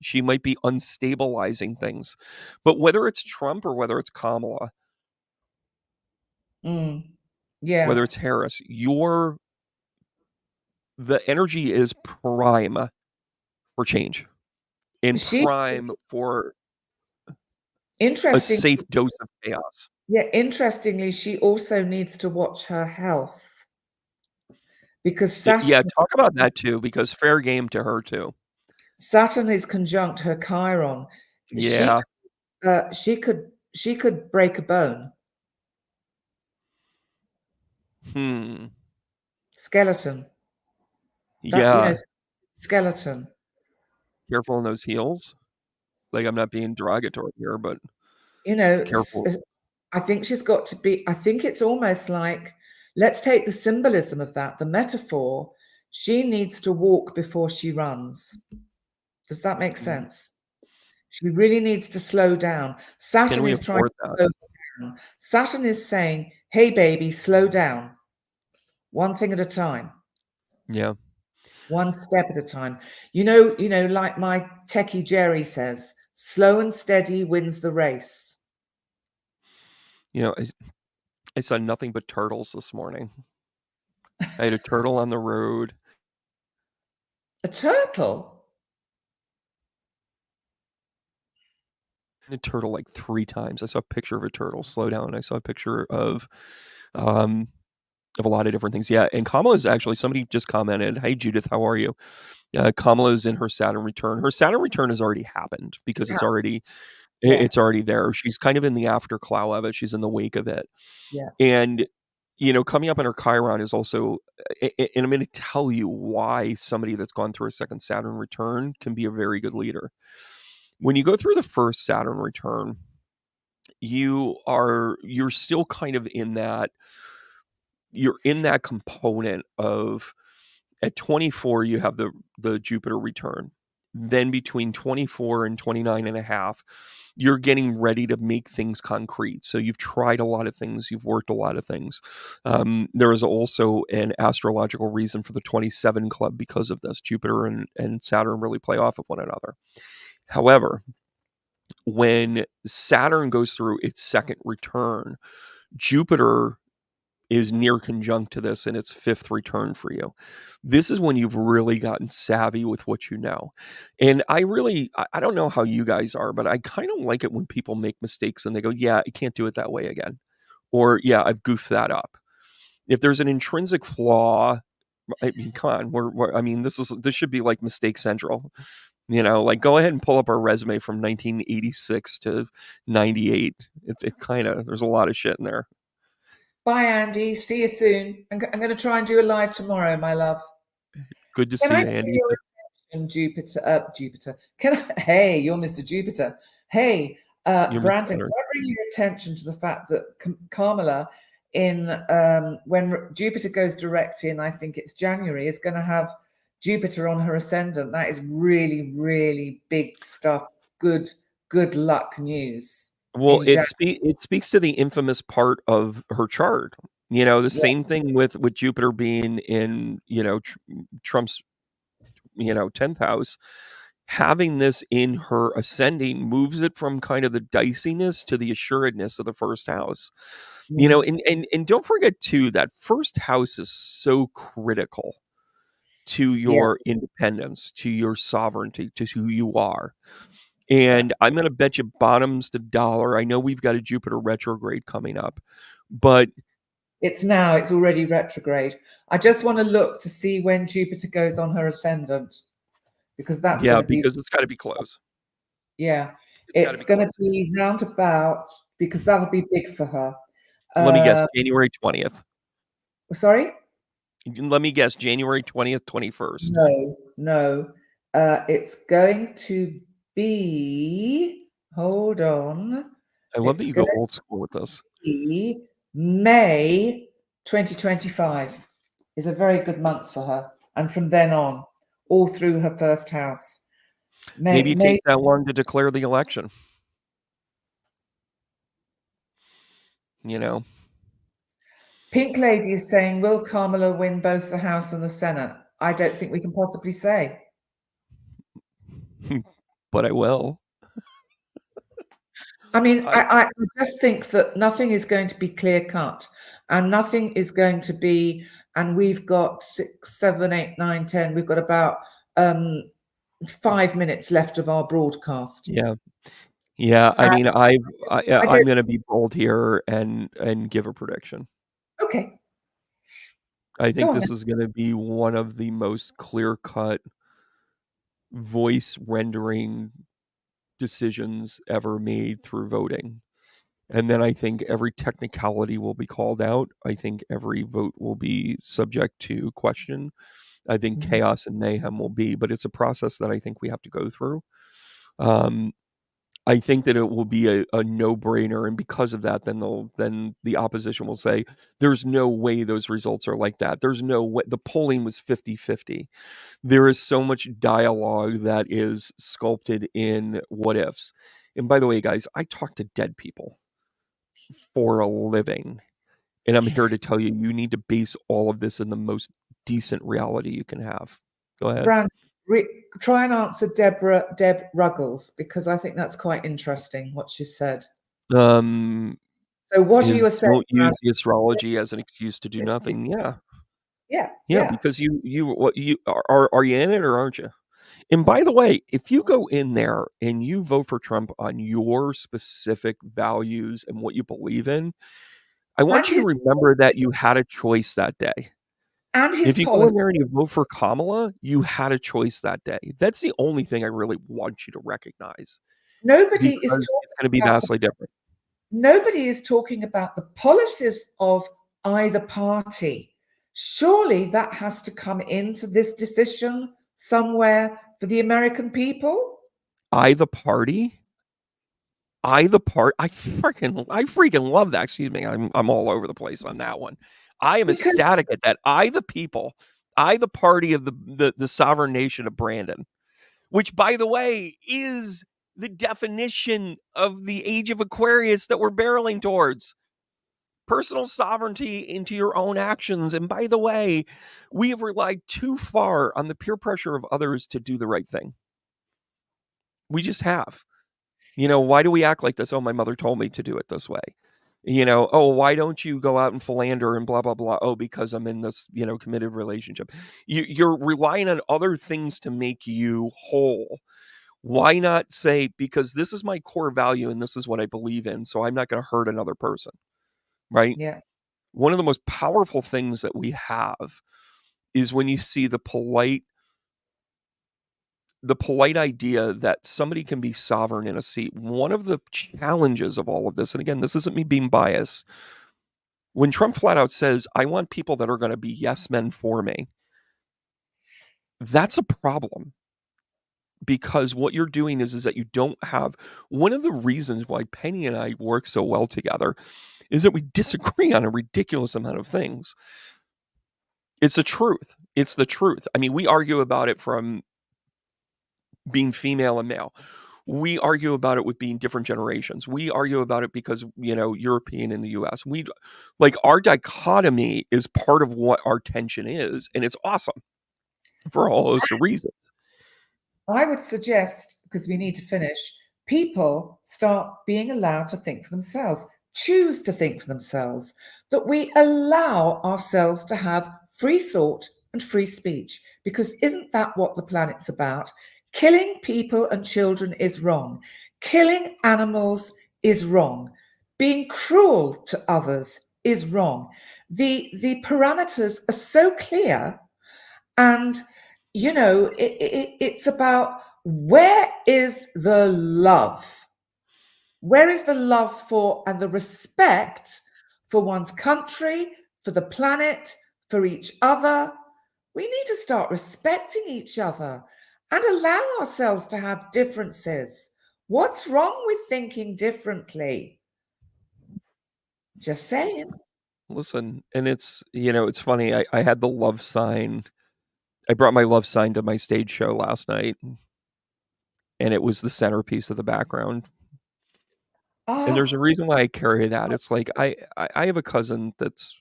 She might be unstabilizing things. But whether it's Trump or whether it's Kamala, mm. whether Yeah. it's Harris, the energy is prime for change and She prime for a interesting. safe dose of chaos. Yeah, interestingly, she also needs to watch her health because Yeah, talk about that too, because fair game to her too. Saturn is conjunct her Chiron. She Yeah. she could break a bone, Hmm. skeleton. That Yeah. skeleton. Careful in those heels. Like, I'm not being derogatory here, but You know, careful. I think she's got to be. I think it's almost like let's take the symbolism of that, the metaphor. She needs to walk before she runs. Does that make Mm. sense? She really needs to slow down. Can Saturn we is trying afford to that? slow down. Saturn is saying, "Hey, baby, slow down. One thing at a time, Yeah. one step at a time." Like my techie Jerry says, "Slow and steady wins the race." You know, I saw nothing but turtles this morning. I had a turtle on the road. A turtle. A turtle like 3 times. I saw a picture of a turtle. Slow down. I saw a picture um, of a lot of different things. Yeah, and Kamala is actually somebody just commented, "Hey, Judith, how are you?" Kamala is in her Saturn return. Her Saturn return has already happened because Yeah, yeah, it's already there. She's kind of in the aftercloud of it. She's in the wake of it. yeah. And, coming up in her Chiron is also, and I'm going to tell you why somebody that's gone through a second Saturn return can be a very good leader. When you go through the first Saturn return, you're still kind of you're in that component of at 24 you have the Jupiter return. Then between 24 and 29 and a half, you're getting ready to make things concrete. So you've tried a lot of things, you've worked a lot of things. There is also an astrological reason for the 27 club because of this. Jupiter and Saturn really play off of one another. However, when Saturn goes through its second return, Jupiter is near conjunct to this in its fifth return for you. This is when you've really gotten savvy with what you know. And I don't know how you guys are, but I kind of like it when people make mistakes and they go, yeah, I can't do it that way again. Or, yeah, I've goofed that up. If there's an intrinsic flaw, I mean, come on, I mean, this should be like Mistake Central. Like go ahead and pull up our resume from 1986 to 98. It kind of, there's a lot of shit in there. Bye, Andy. See you soon. I'm going to try and do a live tomorrow, my love. Good to Can see I you, get Andy. your attention, Jupiter? Jupiter. Can I? Hey, you're Mr. Jupiter. Hey, You're Miss Brandon. Can Saturn. I bring your attention to the fact that Kamala in when Jupiter goes direct in, I think it's January, is going to have Jupiter on her ascendant. That is really, really big stuff. Good luck news Well, in January. it speaks to the infamous part of her chart. You know, the Yeah. same thing with Jupiter being in, Trump's, 10th house. Having this in her ascending moves it from kind of the diciness to the assuredness of the first house. Mm, And don't forget too that first house is so critical to yeah. your independence, to your sovereignty, to who you are. Yeah. And I'm going to bet you bottoms to dollar. I know we've got a Jupiter retrograde coming up, but It's already retrograde. I just want to look to see when Jupiter goes on her ascendant, because that's going yeah, to be, because it's got to be close. yeah, It's got to it's be going to close. be roundabout, because that'll be big for her. Let me guess, Uh, January 20th. sorry? Let me guess, January 20th, 21st. No, no. It's going to be, hold on, I love that it's you going go to old school with this. be May 2025 is a very good month for her. And from then on, all through her first house. Maybe it May takes that long to declare the election. You know, Pink Lady is saying, will Kamala win both the House and the Senate? I don't think we can possibly say. but I will. I mean, I I just think that nothing is going to be clear cut, and nothing is going to be, and we've got 6, 7, 8, 9, 10, we've got about 5 minutes left of our broadcast. yeah. Yeah, I And mean, I I'm don't, gonna be bold here and give a prediction. okay, I go think on then. this is gonna be one of the most clear-cut voice rendering decisions ever made through voting. And then I think every technicality will be called out. I think every vote will be subject to question. I think Mhm, chaos and mayhem will be, but it's a process that I think we have to go through. Um, I think that it will be a no-brainer, and because of that, then the opposition will say, "There's no way those results are like that. There's no way the polling was 50-50." There is so much dialogue that is sculpted in what ifs. And by the way, guys, I talk to dead people for a living, and I'm here to tell you, you need to base all of this in the most decent reality you can have. Go ahead. Brand, try and answer Deb Ruggles, because I think that's quite interesting what she said. Um, So what are is you saying, don't Brand? use the astrology as an excuse to do nothing. Yeah. Yeah, Yeah, yeah. because you are you in it or aren't you? And by the way, if you go in there and you vote for Trump on your specific values and what you believe in, I And want you to his remember that you had a choice that day. and his If you go in policy. there and you vote for Kamala, you had a choice that day. That's the only thing I really want you to recognize Nobody is because it's talking going to be about vastly different. nobody is talking about the policies of either party. Surely that has to come into this decision somewhere for the American people? I the party, I freaking love that. Excuse me. I'm all over the place on that one. I am Because ecstatic at that. I the people, I the party of the sovereign nation of Brandon, which by the way is the definition of the age of Aquarius that we're barreling towards. Personal sovereignty into your own actions. And by the way, we have relied too far on the peer pressure of others to do the right thing. We just have. Why do we act like this? Oh, my mother told me to do it this way. Oh, why don't you go out and philander and blah, blah, blah. Oh, because I'm in this, committed relationship. You're relying on other things to make you whole. Why not say, because this is my core value and this is what I believe in, so I'm not going to hurt another person, right? yeah, One of the most powerful things that we have is when you see the polite idea that somebody can be sovereign in a seat. One of the challenges of all of this, and again, this isn't me being biased, when Trump flat out says, I want people that are going to be yes men for me, that's a problem because what you're doing is that you don't have one of the reasons why Penny and I work so well together is that we disagree on a ridiculous amount of things. It's the truth. It's the truth. I mean, we argue about it from being female and male. We argue about it with being different generations. We argue about it because, European and the US. We like our dichotomy is part of what our tension is, and it's awesome for a whole host of reasons. I would suggest, because we need to finish, people start being allowed to think for themselves, choose to think for themselves, that we allow ourselves to have free thought and free speech, because isn't that what the planet's about? Killing people and children is wrong. Killing animals is wrong. Being cruel to others is wrong. The parameters are so clear, and it's about, where is the love? Where is the love for and the respect for one's country, for the planet, for each other? We need to start respecting each other and allow ourselves to have differences. What's wrong with thinking differently? Just saying. Listen, and it's funny. I had the love sign. I brought my love sign to my stage show last night, and it was the centerpiece of the background. And there's a Oh, reason why I carry that. It's like I have a cousin that's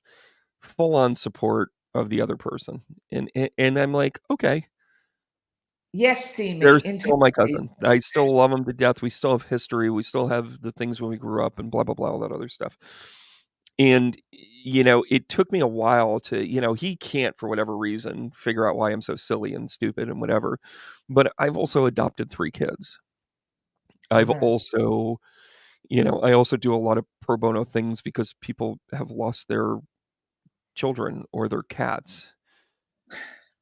full on support of the other person, and I'm like, okay, yes, see me they're in still my please. cousin. I still love them to death. We still have history. We still have the things when we grew up and blah blah blah all that other stuff. And it took me a while to, he can't for whatever reason figure out why I'm so silly and stupid and whatever. But I've also adopted 3 kids. I I've know. also, I also do a lot of pro bono things because people have lost their children or their cats.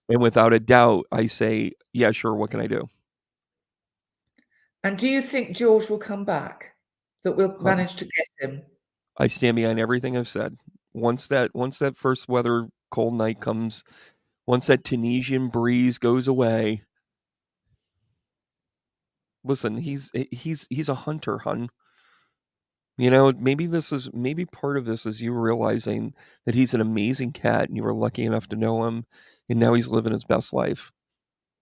And without a doubt, I say, yeah, sure, what can I do? And do you think George will come back? That we'll Um, manage to get him? I stand behind everything I've said. Once that first weather cold night comes, once that Tunisian breeze goes away, listen, he's a hunter, hun. Maybe part of this is you realizing that he's an amazing cat and you were lucky enough to know him, and now he's living his best life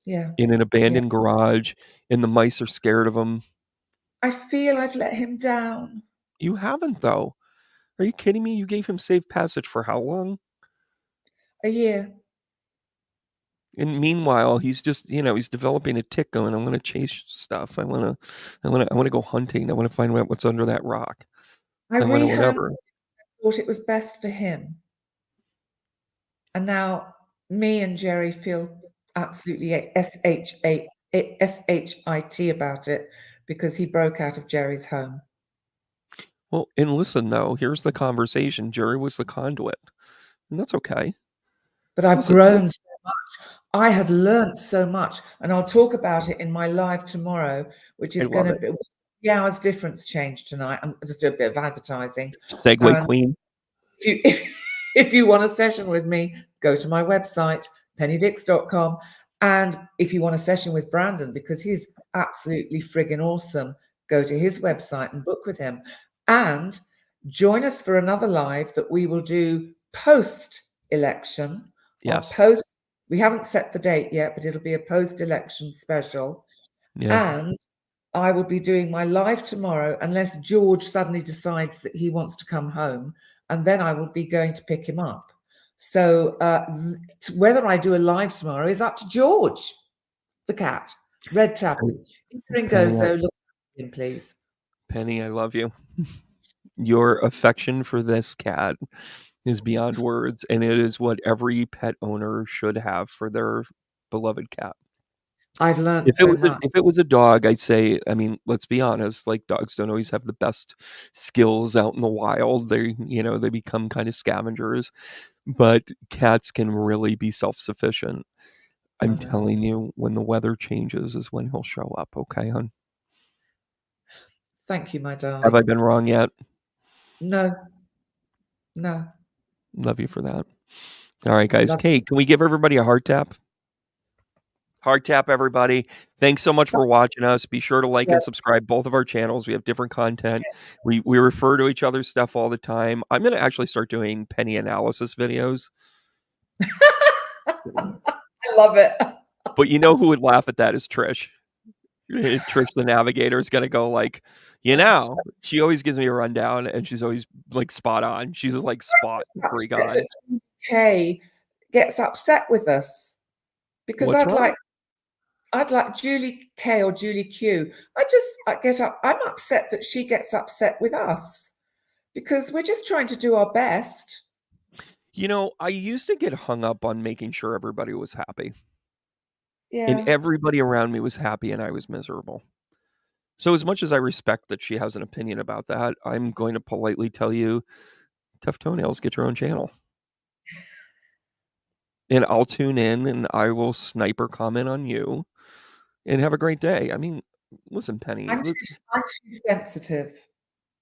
Yeah, in an yeah. abandoned garage, and the mice are scared of him. I feel I've let him down. You haven't though. Are you kidding me? You gave him safe passage for how long? A year. And meanwhile, he's just, he's developing a tick going, I want to chase stuff. I want to go hunting. I want to find out what's under that rock. I I want to rehomed whatever. it, thought it was best for him. And now me and Jerry feel absolutely shit about it, because he broke out of Jerry's home. Well, and listen though, here's the conversation. Jerry was the conduit, and that's okay. But I've Listen, grown so much. I have learnt so much, and I'll talk about it in my live tomorrow, which I is love going to it. be the hours difference change tonight. I'll just do a bit of advertising. Segway And queen. if you if you want a session with me, go to my website, pennydix.com. And if you want a session with Brandon, because he's absolutely friggin' awesome, go to his website and book with him. And join us for another live that we will do post-election. Our Yes. post, we haven't set the date yet, but it'll be a post-election special. Yeah. And I will be doing my live tomorrow, unless George suddenly decides that he wants to come home, and then I will be going to pick him up. So whether I do a live tomorrow is up to George, the cat, red tabby. Here he Penny, goes, though. Look at him, please. Penny, I love you. Your affection for this cat is beyond words, and it is what every pet owner should have for their beloved cat. I've learned If it so was a much. if it was a dog, I'd say, I mean, let's be honest, like dogs don't always have the best skills out in the wild. They become kind of scavengers, but cats can really be self-sufficient. I I'm know. telling you, when the weather changes is when he'll show up, okay, hon? Thank you, my Have I darling. been wrong yet? No, no. Love you for that. All right, guys. Love. Kate, can we give everybody a heart tap? Hard tap, everybody. Thanks so much for watching us. Be sure to like Yeah. and subscribe both of our channels. We have different content. We refer to each other's stuff all the time. I'm going to actually start doing penny analysis videos. I love it. But you know who would laugh at that is Trish. Trish the Navigator is going to go like, she always gives me a rundown and she's always like spot on. She's just like spot freak Upset on. that Kay gets upset with us because What's wrong? I'd like Julie K or Julie Q. I'm upset that she gets upset with us because we're just trying to do our best. You know, I used to get hung up on making sure everybody was happy. And Yeah. everybody around me was happy and I was miserable. So as much as I respect that she has an opinion about that, I'm going to politely tell you, tough toenails, get your own channel. And I'll tune in and I will sniper comment on you and have a great day. I mean, listen, Penny, I'm too sensitive.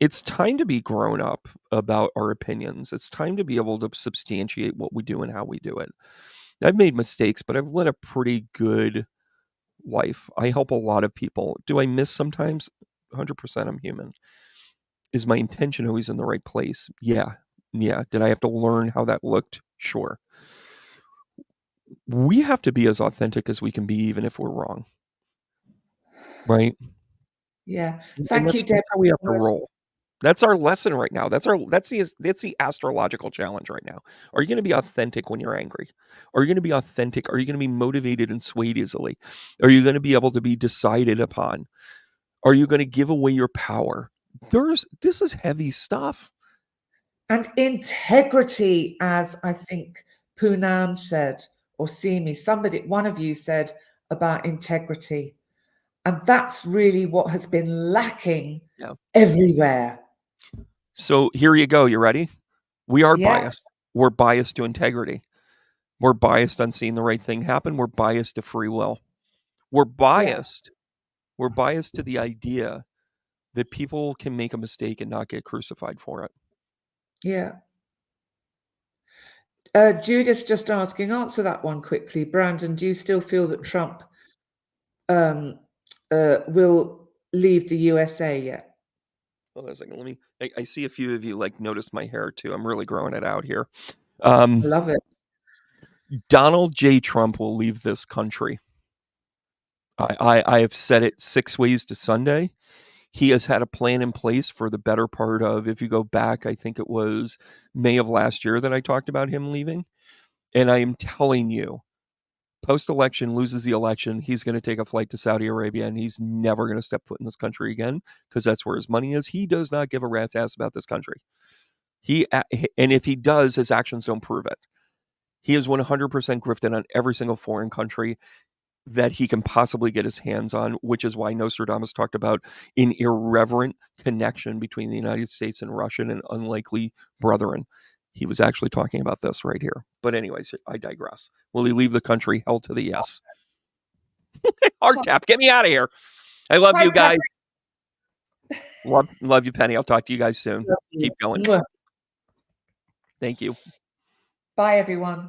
it's time to be grown up about our opinions. It's time to be able to substantiate what we do and how we do it. I've made mistakes, but I've led a pretty good life. I help a lot of people. Do I miss sometimes? 100% I'm human. Is my intention always in the right place? Yeah. Yeah. Did I have to learn how that looked? Sure. We have to be as authentic as we can be, even if we're wrong. Right? Yeah. And Thank you, that's how we have to Deborah. roll. That's our lesson right now. That's the astrological challenge right now. Are you going to be authentic when you're angry? Are you going to be authentic? Are you going to be motivated and swayed easily? Are you going to be able to be decided upon? Are you going to give away your power? This is heavy stuff. And integrity, as I think Poonam said, or Simi, one of you said about integrity. And that's really what has been lacking Yeah. everywhere. So here you go. You ready? We are Yeah, biased. We're biased to integrity. We're biased on seeing the right thing happen. We're biased to free will. We're yeah, biased. We're biased to the idea that people can make a mistake and not get crucified for it. yeah. Judith just asking, answer that one quickly. Brandon, do you still feel that Trump will leave the USA yet? Hold on a second. I see a few of you like noticed my hair too. I'm really growing it out here. I love it. Donald J. Trump will leave this country. I have said it 6 ways to Sunday. He has had a plan in place for the better part of, if you go back, I think it was May of last year that I talked about him leaving. And I am telling you, post-election, loses the election, he's going to take a flight to Saudi Arabia and he's never going to step foot in this country again because that's where his money is. He does not give a rat's ass about this country. And if he does, his actions don't prove it. He is 100% grifted on every single foreign country that he can possibly get his hands on, which is why Nostradamus talked about an irreverent connection between the United States and Russia and unlikely brethren. He was actually talking about this right here. But anyways, I digress. Will he leave the country? Hell to the yes. Hard tap. Get me out of here. I love you guys. Love you, Penny. I'll talk to you guys soon. Keep going. Thank you. Bye, everyone.